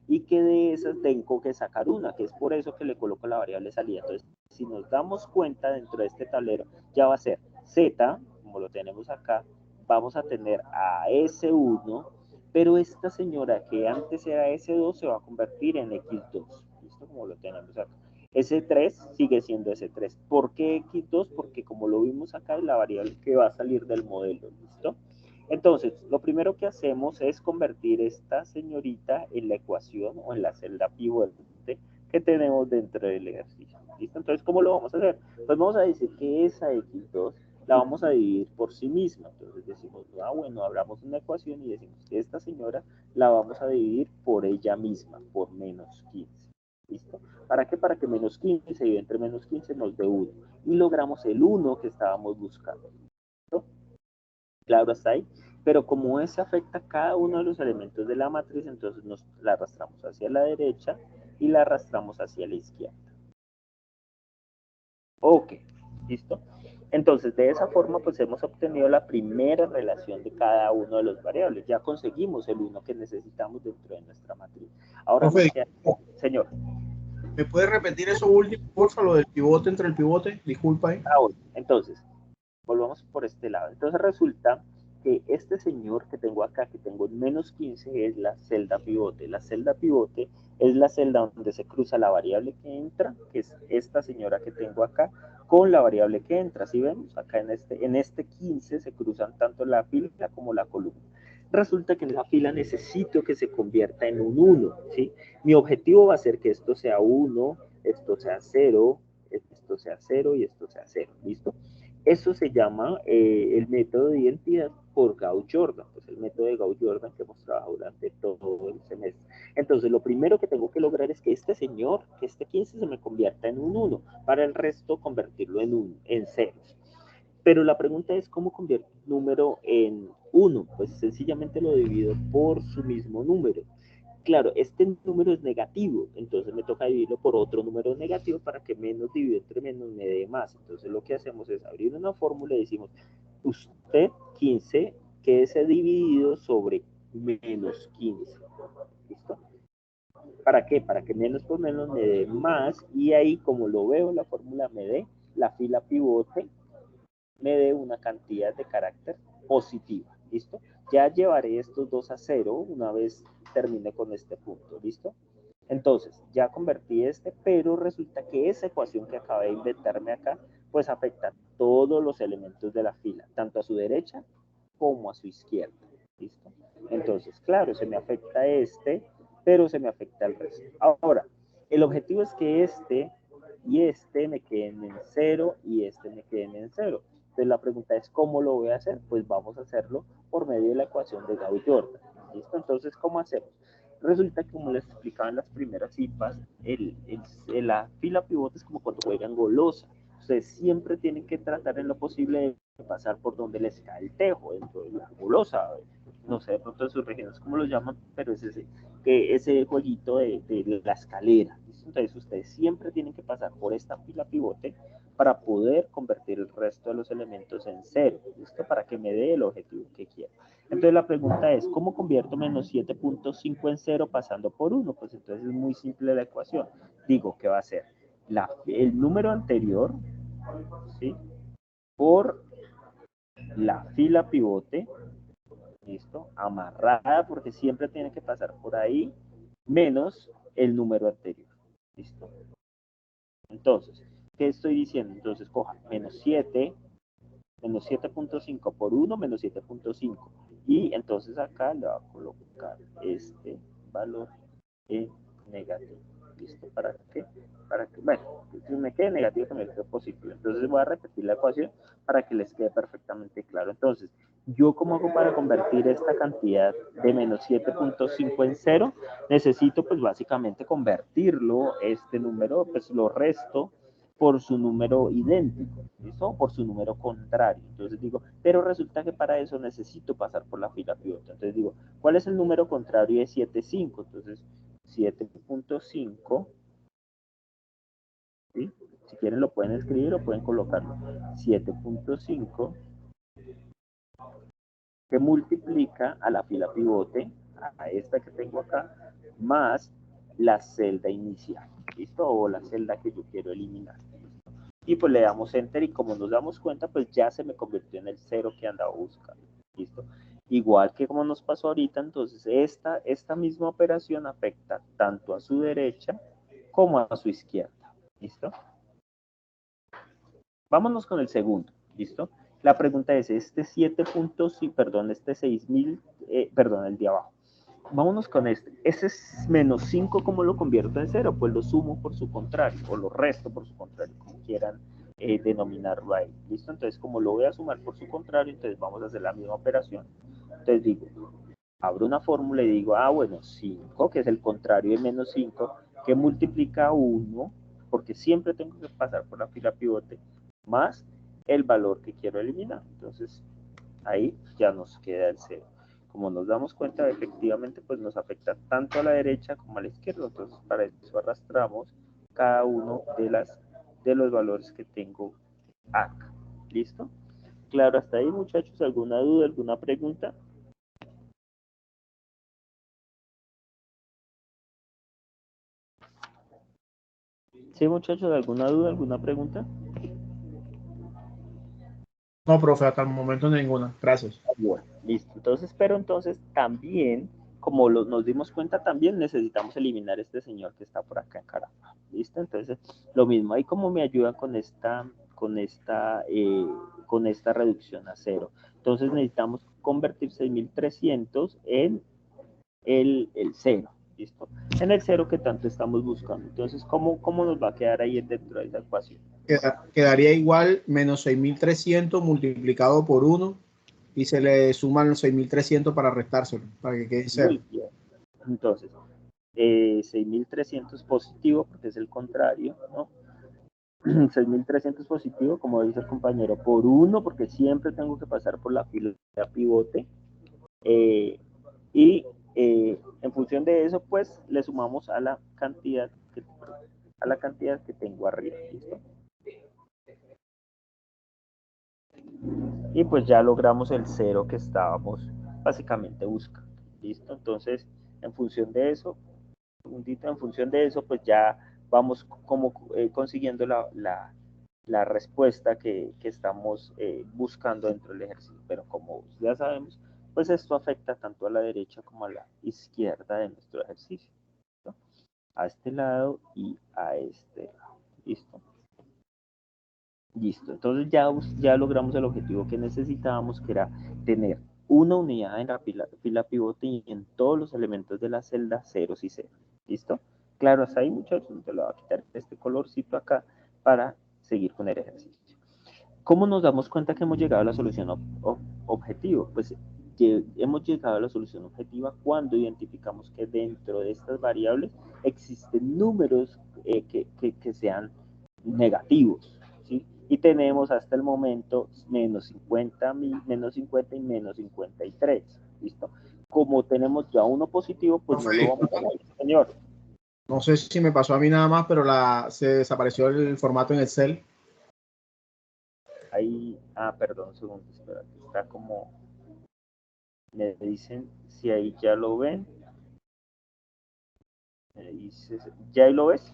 Y que de esas tengo que sacar una, que es por eso que le coloco la variable salida. Entonces, si nos damos cuenta dentro de este tablero, ya va a ser z, como lo tenemos acá, vamos a tener a S1, pero esta señora que antes era S2 se va a convertir en X2, ¿listo? Como lo tenemos acá. S3 sigue siendo S3. ¿Por qué X2? Porque como lo vimos acá es la variable que va a salir del modelo, ¿listo? Entonces, lo primero que hacemos es convertir esta señorita en la ecuación o en la celda pivote que tenemos dentro del ejercicio. ¿Listo? Entonces, ¿cómo lo vamos a hacer? Pues vamos a decir que esa X2 la vamos a dividir por sí misma. Entonces decimos, bueno, hablamos de una ecuación y decimos que esta señora la vamos a dividir por ella misma, por menos 15. ¿Listo? ¿Para qué? Para que menos 15 se divide entre menos 15 nos dé 1. Y logramos el 1 que estábamos buscando. ¿Listo? Claro, hasta ahí. Pero como ese afecta a cada uno de los elementos de la matriz, entonces nos la arrastramos hacia la derecha y la arrastramos hacia la izquierda. Ok, ¿listo? Entonces, de esa forma, pues hemos obtenido la primera relación de cada uno de los variables. Ya conseguimos el 1 que necesitamos dentro de nuestra matriz. Ahora, señor. ¿Me puede repetir eso último, por favor, lo del pivote entre el pivote? Disculpa. Bueno, entonces, volvamos por este lado. Entonces resulta que este señor que tengo acá, que tengo en menos 15, es la celda pivote. La celda pivote es la celda donde se cruza la variable que entra, que es esta señora que tengo acá, con la variable que entra. ¿Sí vemos? Acá en este 15 se cruzan tanto la fila como la columna. Resulta que en la fila necesito que se convierta en un 1, ¿sí? Mi objetivo va a ser que esto sea 1, esto sea 0, esto sea 0 y esto sea 0, ¿listo? Eso se llama el método de identidad por Gauss-Jordan, pues el método de Gauss-Jordan que hemos trabajado durante todo el semestre. Entonces, lo primero que tengo que lograr es que este señor, que este 15 se me convierta en un 1, para el resto convertirlo en ceros. Pero la pregunta es, ¿cómo convierto un número en 1? Pues sencillamente lo divido por su mismo número. Claro, este número es negativo, entonces me toca dividirlo por otro número negativo para que menos dividido entre menos me dé más. Entonces lo que hacemos es abrir una fórmula y decimos, usted 15 quédese dividido sobre menos 15. ¿Listo? ¿Para qué? Para que menos por menos me dé más y ahí como lo veo la fórmula me dé la fila pivote, me dé una cantidad de carácter positiva. ¿Listo? Ya llevaré estos dos a 0 una vez termine con este punto. ¿Listo? Entonces, ya convertí pero resulta que esa ecuación que acabé de inventarme acá, pues afecta a todos los elementos de la fila, tanto a su derecha como a su izquierda. ¿Listo? Entonces, claro, se me afecta pero se me afecta el resto. Ahora, el objetivo es que y me queden en 0 y me queden en 0. Entonces la pregunta es, ¿cómo lo voy a hacer? Pues vamos a hacerlo por medio de la ecuación de Gauss-Jordan. ¿Listo? Entonces, ¿cómo hacemos? Resulta que, como les explicaba en las primeras citas, la fila pivote es como cuando juegan golosa. Ustedes siempre tienen que tratar en lo posible de pasar por donde les cae el tejo, dentro de la golosa. No sé de pronto en sus regiones cómo lo llaman, pero es ese jueguito de la escalera. ¿Listo? Entonces ustedes siempre tienen que pasar por esta fila pivote para poder convertir el resto de los elementos en 0, ¿listo? Para que me dé el objetivo que quiero. Entonces la pregunta es, ¿cómo convierto menos 7.5 en 0 pasando por 1? Pues entonces es muy simple la ecuación. Digo que va a ser el número anterior, ¿sí? Por la fila pivote, ¿listo? Amarrada, porque siempre tiene que pasar por ahí, menos el número anterior, ¿listo? Entonces, ¿qué estoy diciendo? Entonces, coja menos 7.5 por 1, menos 7.5. Y entonces acá le va a colocar este valor en negativo. ¿Listo? ¿Para qué? Bueno, si me quede negativo, que me quede positivo. Entonces voy a repetir la ecuación para que les quede perfectamente claro. Entonces, ¿yo cómo hago para convertir esta cantidad de menos 7.5 en 0? Necesito, pues, básicamente convertirlo, este número, pues, lo resto por su número idéntico, ¿listo? Por su número contrario. Entonces digo, pero resulta que para eso necesito pasar por la fila pivote. Entonces digo, ¿cuál es el número contrario de 7.5? Entonces, 7.5, ¿sí? Si quieren lo pueden escribir o pueden colocarlo. 7.5 que multiplica a la fila pivote, a esta que tengo acá, más la celda inicial, ¿listo? O la celda que yo quiero eliminar. Y pues le damos enter y como nos damos cuenta, pues ya se me convirtió en el 0 que andaba buscando. ¿Listo? Igual que como nos pasó ahorita, entonces esta misma operación afecta tanto a su derecha como a su izquierda. ¿Listo? Vámonos con el segundo. ¿Listo? La pregunta es, este 6.000, el de abajo. Vámonos con este. Ese es menos 5, ¿cómo lo convierto en 0? Pues lo sumo por su contrario, o lo resto por su contrario, como quieran denominarlo ahí. ¿Listo? Entonces, como lo voy a sumar por su contrario, entonces vamos a hacer la misma operación. Entonces digo, abro una fórmula y digo, bueno, 5, que es el contrario de menos 5, que multiplica 1, porque siempre tengo que pasar por la fila pivote, más el valor que quiero eliminar. Entonces, ahí ya nos queda el 0. Como nos damos cuenta, efectivamente, pues nos afecta tanto a la derecha como a la izquierda. Entonces, para eso arrastramos cada uno de los valores que tengo acá. ¿Listo? Claro, hasta ahí, muchachos. ¿Alguna duda, alguna pregunta? Sí, muchachos, ¿alguna duda, alguna pregunta? No, profe, hasta el momento ninguna. Gracias. Bueno, listo. Entonces, pero entonces también, como nos dimos cuenta, también necesitamos eliminar este señor que está por acá en Caramba. ¿Listo? Entonces, lo mismo, ahí como me ayuda con esta reducción a 0. Entonces necesitamos convertir 6.300 en el 0. ¿Listo? En el 0 que tanto estamos buscando. Entonces, ¿cómo nos va a quedar ahí dentro de esa ecuación? Quedaría igual menos 6.300 multiplicado por 1 y se le suman los 6.300 para restárselo, para que quede 0. Muy bien. Entonces, 6.300 positivo, porque es el contrario, ¿no? 6.300 positivo, como dice el compañero, por 1, porque siempre tengo que pasar por la fila pivote. Y en función de eso, pues, le sumamos a la cantidad que tengo arriba, ¿listo? Y pues ya logramos el 0 que estábamos básicamente buscando, ¿listo? Entonces, en función de eso, pues ya vamos como consiguiendo la respuesta que estamos buscando dentro del ejercicio. Pero como ya sabemos, pues esto afecta tanto a la derecha como a la izquierda de nuestro ejercicio, ¿no? a este lado y a este lado. ¿Listo? Listo. Entonces ya logramos el objetivo que necesitábamos, que era tener una unidad en la fila pivote y en todos los elementos de la celda ceros y ceros. ¿Listo? Claro, hasta ahí, muchachos. Te lo voy a quitar este colorcito acá para seguir con el ejercicio. ¿Cómo nos damos cuenta que hemos llegado a la solución objetivo? Pues hemos llegado a la solución objetiva cuando identificamos que dentro de estas variables existen números que sean negativos, ¿sí? Y tenemos hasta el momento menos 50 y menos 53, ¿listo? Como tenemos ya uno positivo, pues no lo vamos a ver, señor. No sé si me pasó a mí nada más, pero se desapareció el formato en Excel. Ahí, perdón, un segundo, espera, está como, me dicen si ahí ya lo ven. Me dices, ¿ya ahí lo ves?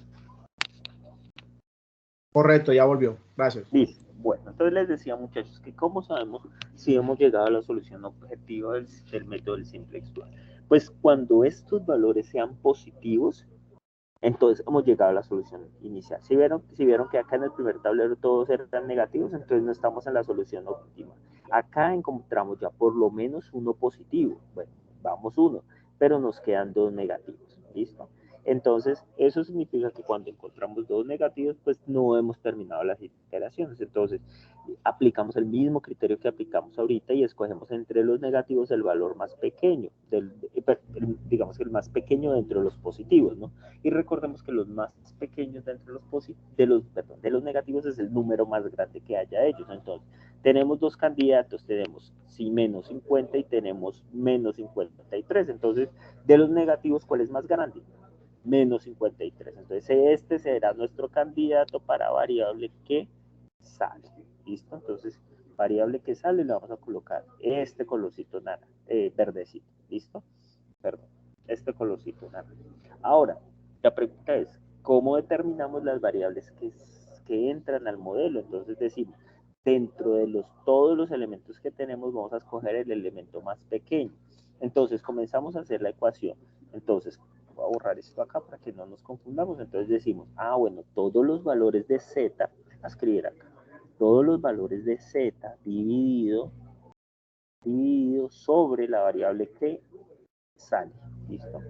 Correcto, ya volvió. Gracias. Listo. Bueno, entonces les decía, muchachos, que cómo sabemos si hemos llegado a la solución objetiva del método del simple explore. Pues cuando estos valores sean positivos, entonces hemos llegado a la solución inicial. Si vieron que acá en el primer tablero todos eran negativos, entonces no estamos en la solución óptima. Acá encontramos ya por lo menos uno positivo. Bueno, vamos uno, pero nos quedan dos negativos. ¿Listo? Entonces, eso significa que cuando encontramos dos negativos, pues no hemos terminado las iteraciones. Entonces, aplicamos el mismo criterio que aplicamos ahorita y escogemos entre los negativos el valor más pequeño, digamos que el más pequeño dentro de los positivos, ¿no? Y recordemos que los más pequeños dentro de los negativos es el número más grande que haya de ellos. Entonces, tenemos dos candidatos, tenemos sí menos 50 y tenemos menos 53. Entonces, de los negativos, ¿cuál es más grande? Menos 53. Entonces, este será nuestro candidato para variable que sale. ¿Listo? Entonces, variable que sale, le vamos a colocar este colorcito verdecito. ¿Listo? Perdón, este colorcito naranja. Ahora, la pregunta es, ¿cómo determinamos las variables que entran al modelo? Entonces decimos, dentro de todos los elementos que tenemos, vamos a escoger el elemento más pequeño. Entonces, comenzamos a hacer la ecuación. Entonces, voy a borrar esto acá para que no nos confundamos. Entonces decimos, bueno, todos los valores de z, a escribir acá, todos los valores de z dividido sobre la variable que sale. ¿Listo?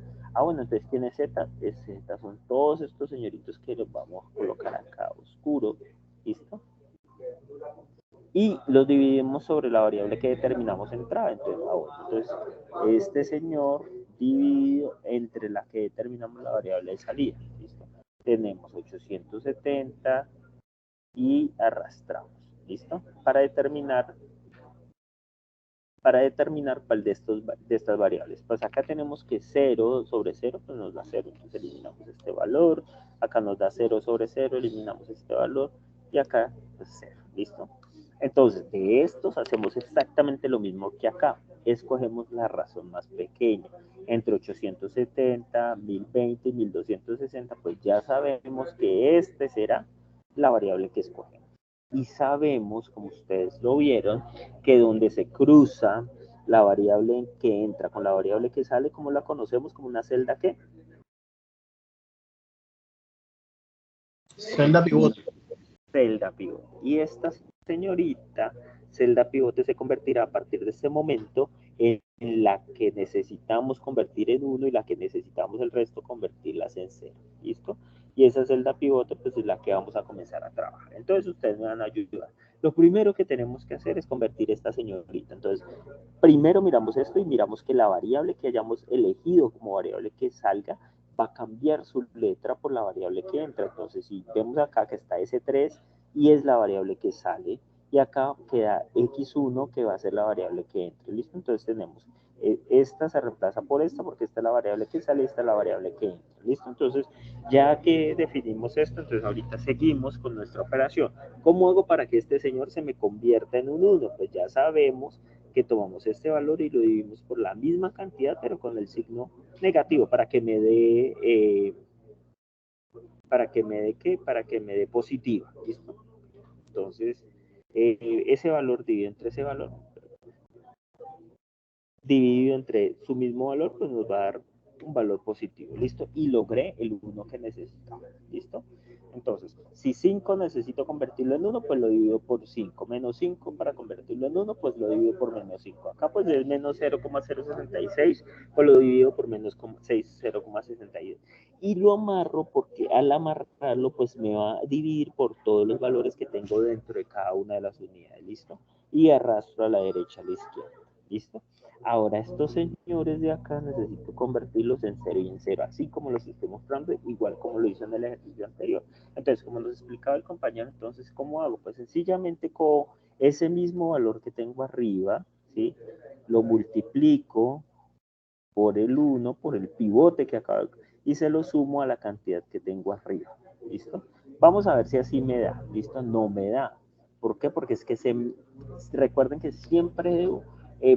Bueno, entonces tiene z, z son todos estos señoritos que los vamos a colocar acá oscuro. ¿Listo? Y los dividimos sobre la variable que determinamos entrada. Entonces, este señor dividido entre la que determinamos la variable de salida. ¿Listo? Tenemos 870 y arrastramos. ¿Listo? Para determinar cuál de estas variables. Pues acá tenemos que 0 sobre 0, pues nos da 0, entonces eliminamos este valor, acá nos da 0 sobre 0, eliminamos este valor, y acá, pues 0, ¿listo? Entonces, de estos hacemos exactamente lo mismo que acá, escogemos la razón más pequeña, entre 870, 1020 y 1260, pues ya sabemos que este será la variable que escogemos. Y sabemos, como ustedes lo vieron, que donde se cruza la variable que entra con la variable que sale, ¿cómo la conocemos? Como una celda ¿qué? Celda pivote. Celda pivote. Y esta señorita celda pivote se convertirá a partir de este momento en la que necesitamos convertir en 1 y la que necesitamos el resto convertirlas en 0. ¿Listo? Y esa celda pivote pues es la que vamos a comenzar a trabajar. Entonces ustedes me van a ayudar. Lo primero que tenemos que hacer es convertir esta señorita. Entonces, primero miramos esto y miramos que la variable que hayamos elegido como variable que salga va a cambiar su letra por la variable que entra. Entonces, si vemos acá que está S3 y es la variable que sale, y acá queda X1 que va a ser la variable que entre. ¿Listo? Entonces tenemos esta se reemplaza por esta porque esta es la variable que sale y esta es la variable que entra. ¿Listo? Entonces, ya que definimos esto, entonces ahorita seguimos con nuestra operación. ¿Cómo hago para que este señor se me convierta en un 1? Pues ya sabemos que tomamos este valor y lo dividimos por la misma cantidad, pero con el signo negativo, para que me dé, ¿qué? Para que me dé positiva. ¿Listo? Entonces, ese valor dividido entre ese valor, dividido entre su mismo valor, pues nos va a dar un valor positivo, ¿listo? Y logré el 1 que necesitaba, ¿listo? Entonces, si 5 necesito convertirlo en 1, pues lo divido por 5. Menos 5 para convertirlo en 1, pues lo divido por menos 5. Acá pues es menos 0,066, pues lo divido por menos 0,62. Y lo amarro porque al amarrarlo pues me va a dividir por todos los valores que tengo dentro de cada una de las unidades, ¿listo? Y arrastro a la derecha, a la izquierda, ¿listo? Ahora estos señores de acá necesito convertirlos en 0 y en 0, así como los estoy mostrando, igual como lo hizo en el ejercicio anterior. Entonces, como nos explicaba el compañero, entonces, ¿cómo hago? Pues sencillamente con ese mismo valor que tengo arriba, ¿sí? Lo multiplico por el 1, por el pivote que acabo, y se lo sumo a la cantidad que tengo arriba, ¿listo? Vamos a ver si así me da, ¿listo? No me da. ¿Por qué? Porque es que recuerden que siempre debo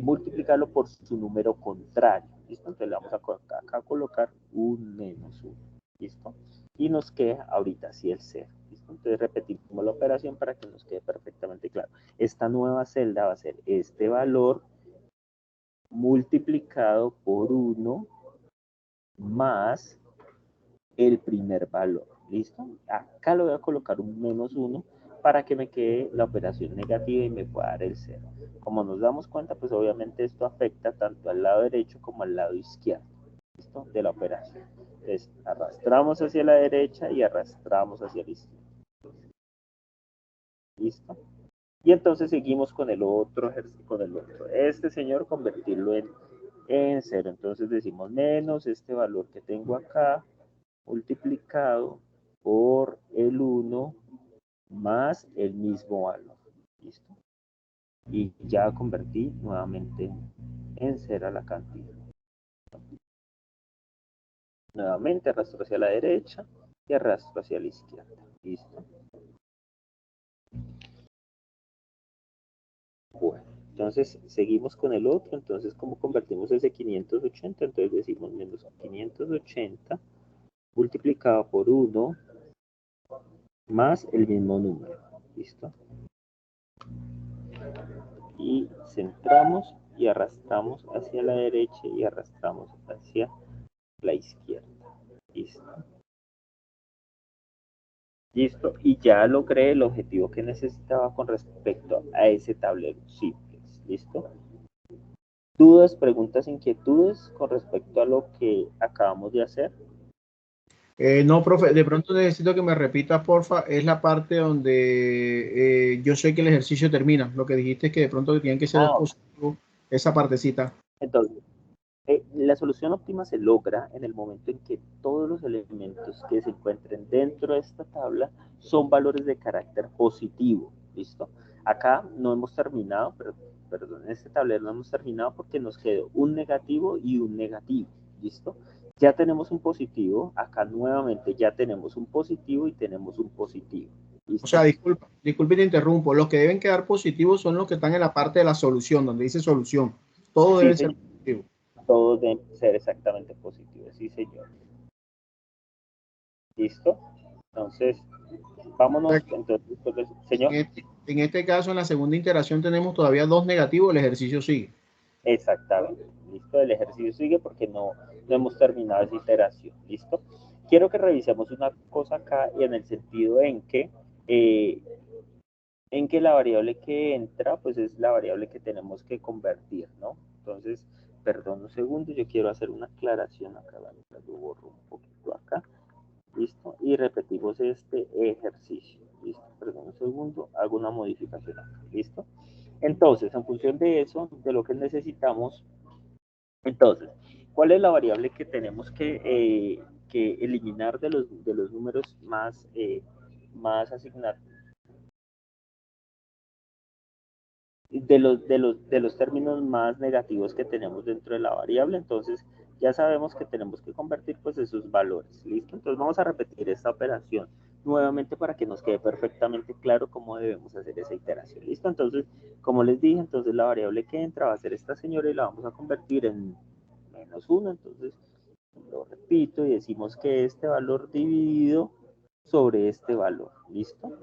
multiplicarlo por su número contrario, ¿listo? Entonces le vamos a acá colocar un menos 1, ¿listo? Y nos queda ahorita sí el 0, ¿listo? Entonces repetimos la operación para que nos quede perfectamente claro. Esta nueva celda va a ser este valor multiplicado por 1 más el primer valor, ¿listo? Acá le voy a colocar un menos 1 para que me quede la operación negativa y me pueda dar el 0. Como nos damos cuenta, pues obviamente esto afecta tanto al lado derecho como al lado izquierdo, ¿listo? De la operación. Entonces, arrastramos hacia la derecha y arrastramos hacia la izquierda. ¿Listo? Y entonces seguimos con el otro ejercicio, con el otro. Este señor convertirlo en 0. Entonces decimos menos este valor que tengo acá multiplicado por el 1 más el mismo valor. ¿Listo? Y ya convertí nuevamente en 0 la cantidad. Nuevamente arrastro hacia la derecha y arrastro hacia la izquierda. ¿Listo? Bueno, entonces seguimos con el otro. Entonces, ¿cómo convertimos ese 580? Entonces decimos menos 580 multiplicado por 1 más el mismo número. ¿Listo? Y centramos y arrastramos hacia la derecha y arrastramos hacia la izquierda. ¿Listo? Listo. Y ya logré el objetivo que necesitaba con respecto a ese tablero simple. ¿Listo? ¿Dudas, preguntas, inquietudes con respecto a lo que acabamos de hacer? No, profe, de pronto necesito que me repita, porfa, es la parte donde yo sé que el ejercicio termina. Lo que dijiste es que de pronto tienen que ser positivo, esa partecita. Entonces, la solución óptima se logra en el momento en que todos los elementos que se encuentren dentro de esta tabla son valores de carácter positivo, ¿listo? Acá no hemos terminado, perdón, en este tablero no hemos terminado porque nos quedó un negativo y un negativo, ¿listo? Ya tenemos un positivo, acá nuevamente ya tenemos un positivo y tenemos un positivo. ¿Listo? O sea, disculpe, te interrumpo. Los que deben quedar positivos son los que están en la parte de la solución, donde dice solución. Todo debe ser positivo. Todos deben ser exactamente positivos, sí, señor. ¿Listo? Entonces, vámonos. Entonces, señor. En este caso, en la segunda iteración tenemos todavía 2 negativos, el ejercicio sigue. Exactamente. ¿Listo? El ejercicio sigue porque no hemos terminado esa iteración. ¿Listo? Quiero que revisemos una cosa acá y en el sentido en que la variable que entra, pues es la variable que tenemos que convertir, ¿no? Entonces, perdón un segundo, yo quiero hacer una aclaración acá, lo borro un poquito acá, ¿listo? Y repetimos este ejercicio, ¿listo? Perdón un segundo, hago una modificación acá, ¿listo? Entonces, en función de eso, de lo que necesitamos, entonces, ¿cuál es la variable que tenemos que eliminar de los números más asignados? De los términos más negativos que tenemos dentro de la variable, entonces ya sabemos que tenemos que convertir pues esos valores, ¿listo? Entonces vamos a repetir esta operación nuevamente para que nos quede perfectamente claro cómo debemos hacer esa iteración, ¿listo? Entonces, como les dije, entonces la variable que entra va a ser esta señora y la vamos a convertir en menos 1, entonces lo repito y decimos que este valor dividido sobre este valor, ¿listo?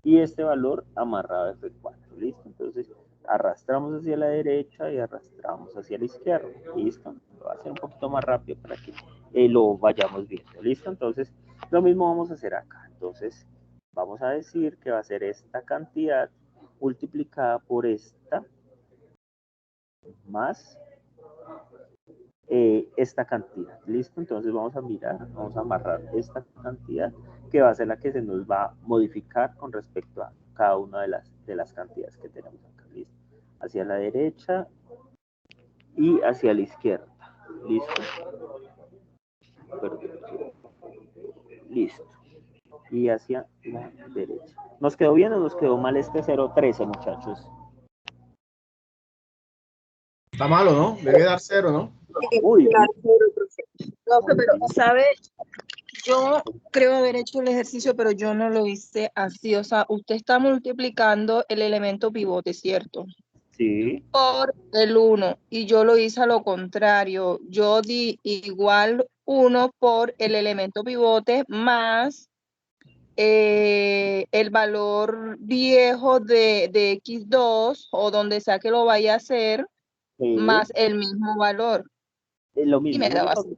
Y este valor amarrado a F4, ¿listo? Entonces arrastramos hacia la derecha y arrastramos hacia la izquierda, ¿listo? voy a hacer un poquito más rápido para que lo vayamos viendo. ¿Listo? Entonces, lo mismo vamos a hacer acá. Entonces, vamos a decir que va a ser esta cantidad multiplicada por esta más esta cantidad. ¿Listo? Entonces vamos a mirar, vamos a amarrar esta cantidad que va a ser la que se nos va a modificar con respecto a cada una de las cantidades que tenemos acá. ¿Listo? Hacia la derecha y hacia la izquierda. ¿Listo? Perdón. Listo. Y hacia la derecha. ¿Nos quedó bien o nos quedó mal este 0,13, muchachos? Está malo, ¿no? Debe dar 0, ¿no? Uy, Profe, pero, ¿sabe? Yo creo haber hecho el ejercicio, pero yo no lo hice así. O sea, usted está multiplicando el elemento pivote, ¿cierto? sí. Por el 1. Y yo lo hice a lo contrario. Yo di igual 1 por el elemento pivote más el valor viejo de X2 o donde sea que lo vaya a hacer, Sí. más el mismo valor. Lo Y mismo, me daba así.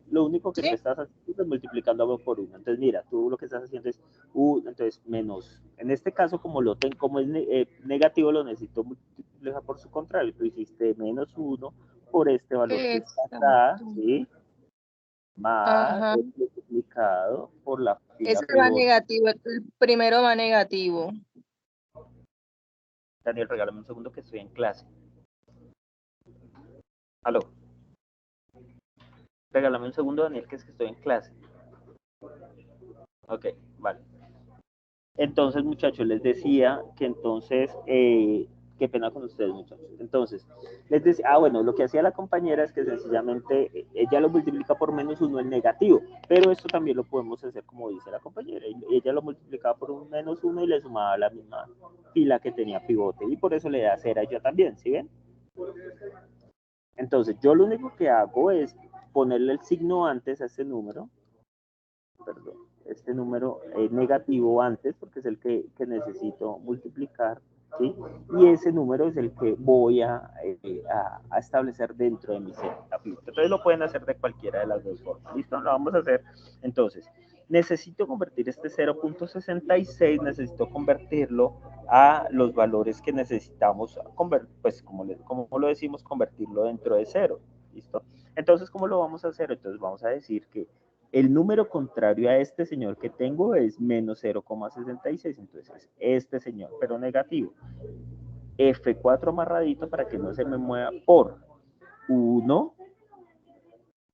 lo único que ¿Sí? te estás haciendo es multiplicando por 1. Entonces, mira, tú lo que estás haciendo es entonces menos. En este caso, como como es negativo, lo necesito multiplicar por su contrario. Tú hiciste menos 1 por este valor que está acá, ¿sí? Más Ajá. multiplicado por la fila Ese va pivote. negativo, el primero va negativo. Daniel, regálame un segundo que estoy en clase. Aló. Regálame un segundo, Daniel, que es que estoy en clase. Ok, vale. Entonces, muchachos, les decía que entonces, qué pena con ustedes, muchachos. Entonces, les decía, bueno, lo que hacía la compañera es que sencillamente ella lo multiplica por menos 1 en negativo, pero esto también lo podemos hacer como dice la compañera. Ella lo multiplicaba por un menos 1 y le sumaba la misma fila que tenía pivote, y por eso le da 0 a ella también, ¿sí ven? Entonces, yo lo único que hago es ponerle el signo antes a este número, perdón, este número negativo antes, porque es el que necesito multiplicar, ¿sí? Y ese número es el que voy a establecer dentro de mi setup. Entonces lo pueden hacer de cualquiera de las dos formas. ¿Listo? Lo vamos a hacer. Entonces, necesito convertir este 0.66, necesito convertirlo a los valores que necesitamos convertir, pues como lo decimos, convertirlo dentro de 0. ¿Listo? Entonces, ¿cómo lo vamos a hacer? Entonces vamos a decir que el número contrario a este señor que tengo es menos 0,66, entonces es este señor, pero negativo. F4 amarradito para que no se me mueva por 1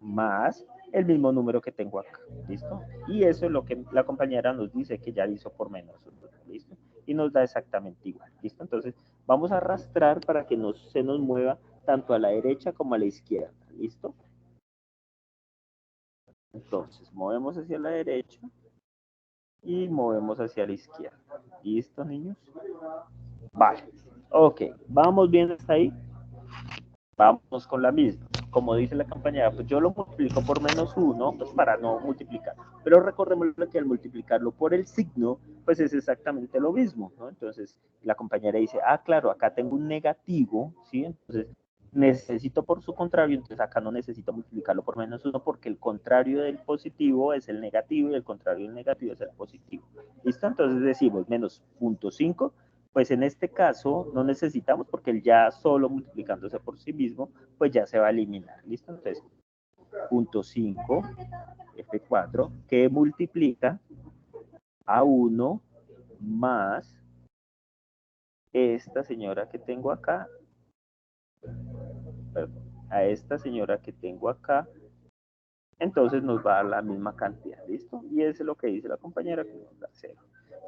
más el mismo número que tengo acá, ¿listo? Y eso es lo que la compañera nos dice que ya hizo por menos 1, ¿listo? Y nos da exactamente igual, ¿listo? Entonces vamos a arrastrar para que no se nos mueva tanto a la derecha como a la izquierda, ¿listo? Entonces, movemos hacia la derecha y movemos hacia la izquierda. ¿Listo, niños? Vale. Ok, vamos bien hasta ahí. Vamos con la misma. Como dice la compañera, pues yo lo multiplico por menos 1, pues para no multiplicar. Pero recordemos que al multiplicarlo por el signo, pues es exactamente lo mismo, ¿no? Entonces, la compañera dice, claro, acá tengo un negativo, ¿sí? Entonces, necesito por su contrario, entonces acá no necesito multiplicarlo por menos 1 porque el contrario del positivo es el negativo y el contrario del negativo es el positivo. ¿Listo? Entonces decimos menos 0.5, pues en este caso no necesitamos porque él ya solo multiplicándose por sí mismo, pues ya se va a eliminar. ¿Listo? Entonces, 0.5 F4 que multiplica a 1 más esta señora que tengo acá, perdón, a esta señora que tengo acá, entonces nos va a dar la misma cantidad, ¿listo? Y eso es lo que dice la compañera, que nos da 0.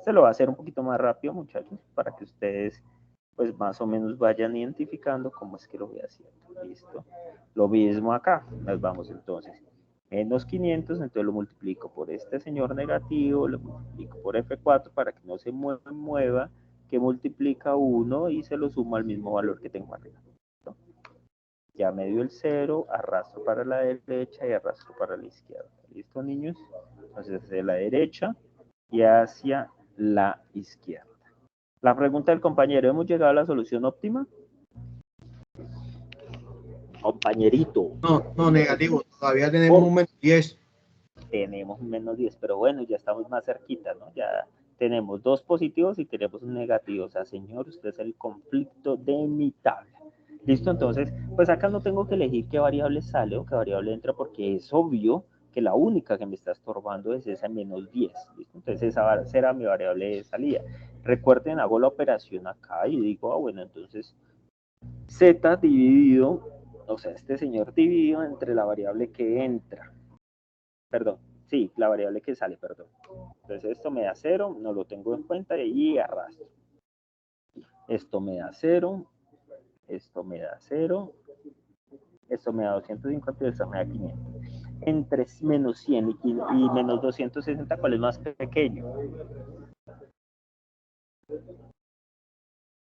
Se lo va a hacer un poquito más rápido, muchachos, para que ustedes pues más o menos vayan identificando cómo es que lo voy haciendo, ¿listo? Lo mismo acá, nos vamos entonces, menos 500, entonces lo multiplico por este señor negativo, lo multiplico por F4 para que no se mueva, que multiplica 1 y se lo sumo al mismo valor que tengo arriba. ¿Listo? Ya me dio el 0, arrastro para la derecha y arrastro para la izquierda. ¿Listo, niños? Entonces, hacia la derecha y hacia la izquierda. La pregunta del compañero, ¿hemos llegado a la solución óptima? compañerito. No, negativo. Todavía tenemos un menos 10. Tenemos un menos 10, pero bueno, ya estamos más cerquita, ¿no? Ya tenemos 2 positivos y tenemos un negativo. O sea, señor, usted es el conflicto de mi tabla. ¿Listo? Entonces, pues acá no tengo que elegir qué variable sale o qué variable entra porque es obvio que la única que me está estorbando es esa menos 10. ¿Listo? Entonces, esa será mi variable de salida. Recuerden, hago la operación acá y digo, bueno, entonces z dividido, o sea, este señor dividido entre la variable que entra. Perdón, sí, la variable que sale, perdón. Entonces esto me da 0, no lo tengo en cuenta y arrastro. Esto me da 0, esto me da 0, esto me da 250 y esto me da 500. Entre menos 100 y menos 260, ¿cuál es más pequeño?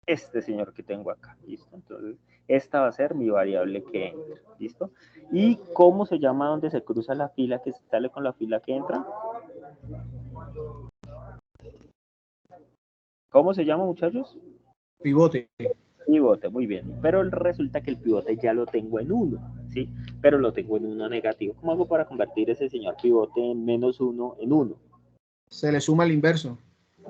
Este señor que tengo acá, ¿listo? Entonces, esta va a ser mi variable que entra, ¿listo? ¿Y cómo se llama donde se cruza la fila que sale con la fila que entra? ¿Cómo se llama, muchachos? Pivote. Pivote, muy bien. Pero resulta que el pivote ya lo tengo en 1, ¿sí? Pero lo tengo en 1 negativo. ¿Cómo hago para convertir ese señor pivote en menos 1 en 1? Se le suma el inverso.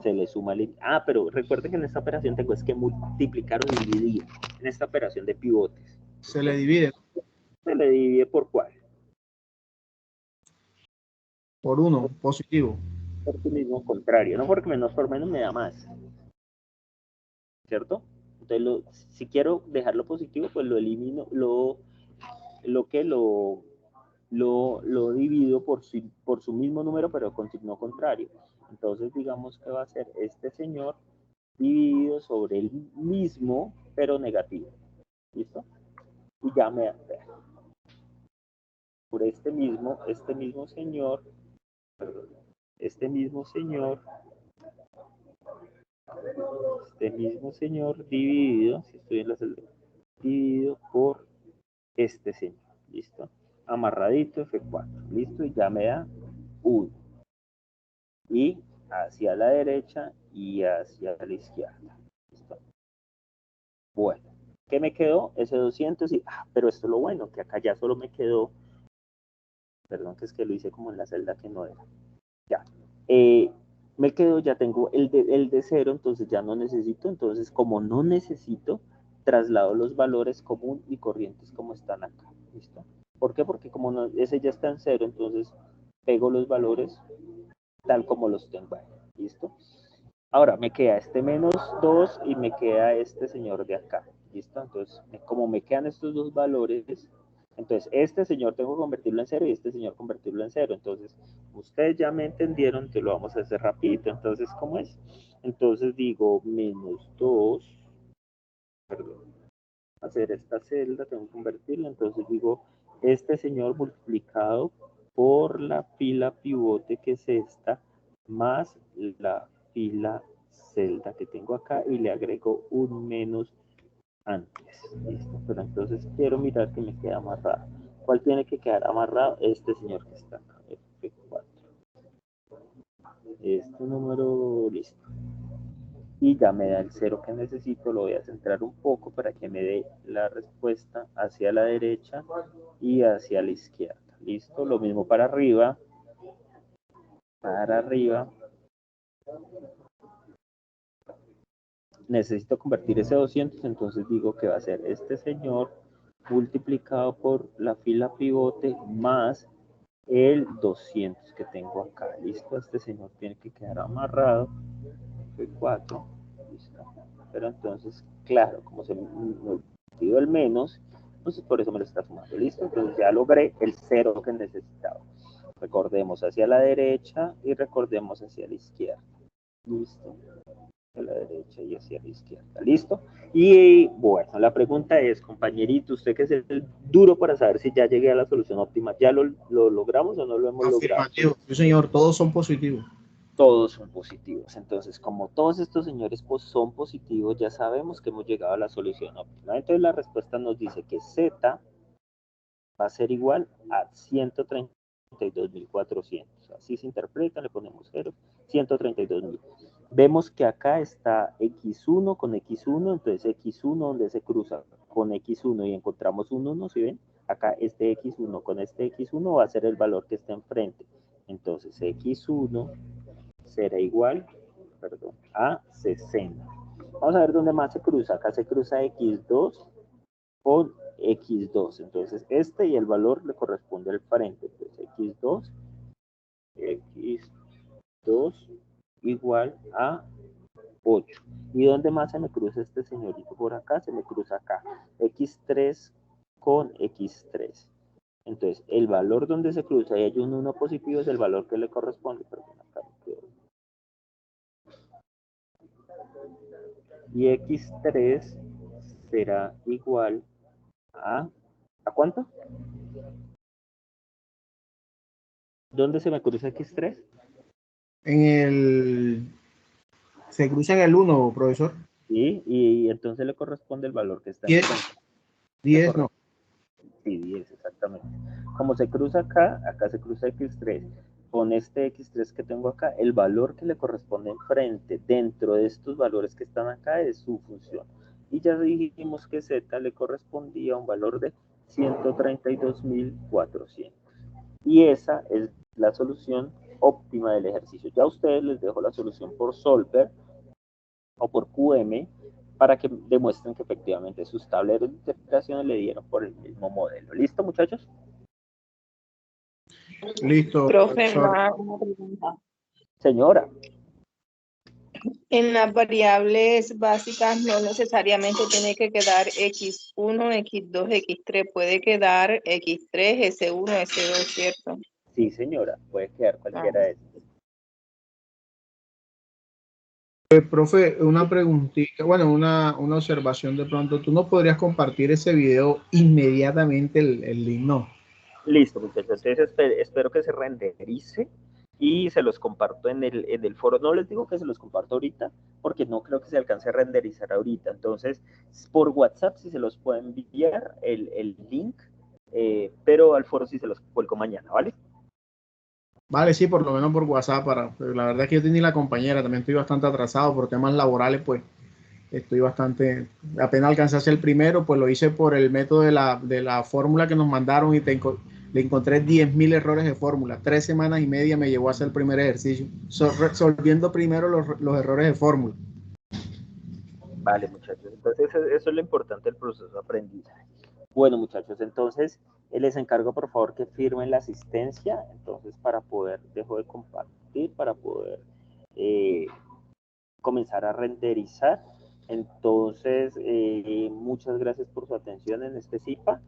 Se le suma el... Ah, pero recuerden que en esta operación tengo es que multiplicar o dividir. En esta operación de pivotes. Se le divide. Se le divide por ¿cuál? Por 1, positivo. Por su mismo contrario. No porque menos por menos me da más. ¿Cierto? Entonces, si quiero dejarlo positivo, pues lo elimino, lo divido por su mismo número, pero con signo contrario. Entonces, digamos que va a ser este señor dividido sobre el mismo, pero negativo. ¿Listo? Y ya me da por este mismo señor, perdón, este mismo señor dividido, si estoy en la celda, dividido por este señor. ¿Listo? Amarradito, F4. ¿Listo? Y ya me da 1. Y hacia la derecha y hacia la izquierda. ¿Listo? Bueno, ¿qué me quedó? Ese 200 y, pero esto es lo bueno, que acá ya solo me quedó, perdón, que es que lo hice como en la celda que no era. Ya. Me quedo, ya tengo el de 0, entonces ya no necesito, entonces como no necesito, traslado los valores común y corrientes como están acá. ¿Listo? ¿Por qué? Porque como no, ese ya está en 0, entonces pego los valores tal como los tengo ahí. ¿Listo? Ahora me queda este menos 2 y me queda este señor de acá. ¿Listo? Entonces, como me quedan estos dos valores, entonces este señor tengo que convertirlo en 0 y este señor convertirlo en 0. Entonces, ustedes ya me entendieron que lo vamos a hacer rapidito. Entonces, ¿cómo es? Entonces digo menos 2, perdón, hacer esta celda, tengo que convertirla. Entonces digo, este señor multiplicado por la fila pivote que es esta, más la fila celda que tengo acá y le agrego un menos antes. Listo, pero entonces quiero mirar que me queda amarrado. ¿Cuál tiene que quedar amarrado? Este señor que está acá, F4. Este número, listo. Y ya me da el 0 que necesito, lo voy a centrar un poco para que me dé la respuesta hacia la derecha y hacia la izquierda. Listo, lo mismo para arriba, necesito convertir ese 200, entonces digo que va a ser este señor multiplicado por la fila pivote más el 200 que tengo acá. Listo, este señor tiene que quedar amarrado, F4, listo. Pero entonces, claro, como se me dio el menos, entonces por eso me lo está sumando. Listo, entonces ya logré el 0 que necesitaba. Recordemos hacia la derecha y recordemos hacia la izquierda. Listo, hacia la derecha y hacia la izquierda. Listo. Y bueno, la pregunta es, compañerito, usted que es el duro para saber si ya llegué a la solución óptima, ¿ya lo logramos o no lo hemos logrado? Afirmativo. Sí, señor, todos son positivos. Todos son positivos. Entonces, como todos estos señores pues, son positivos, ya sabemos que hemos llegado a la solución óptima. Entonces, la respuesta nos dice que Z va a ser igual a 132.400. Así se interpreta, le ponemos 0, 132.000. Vemos que acá está X1 con X1, entonces X1 donde se cruza con X1 y encontramos un 1, ¿sí ven? Acá este X1 con este X1 va a ser el valor que está enfrente. Entonces X1 será igual, perdón, a 60. Vamos a ver dónde más se cruza. Acá se cruza X2 con X2. Entonces este y el valor le corresponde al frente. Entonces X2 igual a 8. ¿Y dónde más se me cruza este señorito? Por acá se me cruza acá. X3 con X3. Entonces, el valor donde se cruza y hay un 1 positivo es el valor que le corresponde. Perdón, acá me quedo. Y X3 será igual a cuánto? ¿Dónde se me cruza X3? Se cruza en el 1, profesor. Sí, y entonces le corresponde el valor que está en 10, frente. 10 no. Sí, 10, exactamente. Como se cruza acá, acá se cruza X3. Con este X3 que tengo acá, el valor que le corresponde enfrente dentro de estos valores que están acá es su función. Y ya dijimos que Z le correspondía a un valor de 132.400. Y esa es la solución óptima del ejercicio. Ya a ustedes les dejo la solución por Solver o por QM para que demuestren que efectivamente sus tableros de interpretación le dieron por el mismo modelo. ¿Listo, muchachos? Listo. Profe, profesor. una pregunta. Señora. En las variables básicas no necesariamente tiene que quedar X1, X2, X3. Puede quedar X3, S1, S2, ¿cierto? Sí, señora. Puede quedar cualquiera de estos. Profe, una preguntita, bueno, una observación de pronto. ¿Tú no podrías compartir ese video inmediatamente el link? No. Listo, muchachos. Entonces espero que se renderice y se los comparto en el foro. No les digo que se los comparto ahorita, porque no creo que se alcance a renderizar ahorita. Entonces, por WhatsApp sí se los pueden enviar el link, pero al foro sí se los cuelgo mañana, ¿vale? Vale, sí, por lo menos por WhatsApp. Pero la verdad es que yo tenía la compañera, también estoy bastante atrasado por temas laborales, pues estoy bastante, apenas alcancé a hacer el primero, pues lo hice por el método de la fórmula que nos mandaron y le encontré 10.000 errores de fórmula. 3 semanas y media me llevó a hacer el primer ejercicio, resolviendo primero los errores de fórmula. Vale, muchachos. Entonces, eso es lo importante del proceso de aprendizaje. Bueno, muchachos, entonces les encargo por favor que firmen la asistencia, entonces para poder, dejo de compartir, para poder comenzar a renderizar. Entonces, muchas gracias por su atención en este CIPA.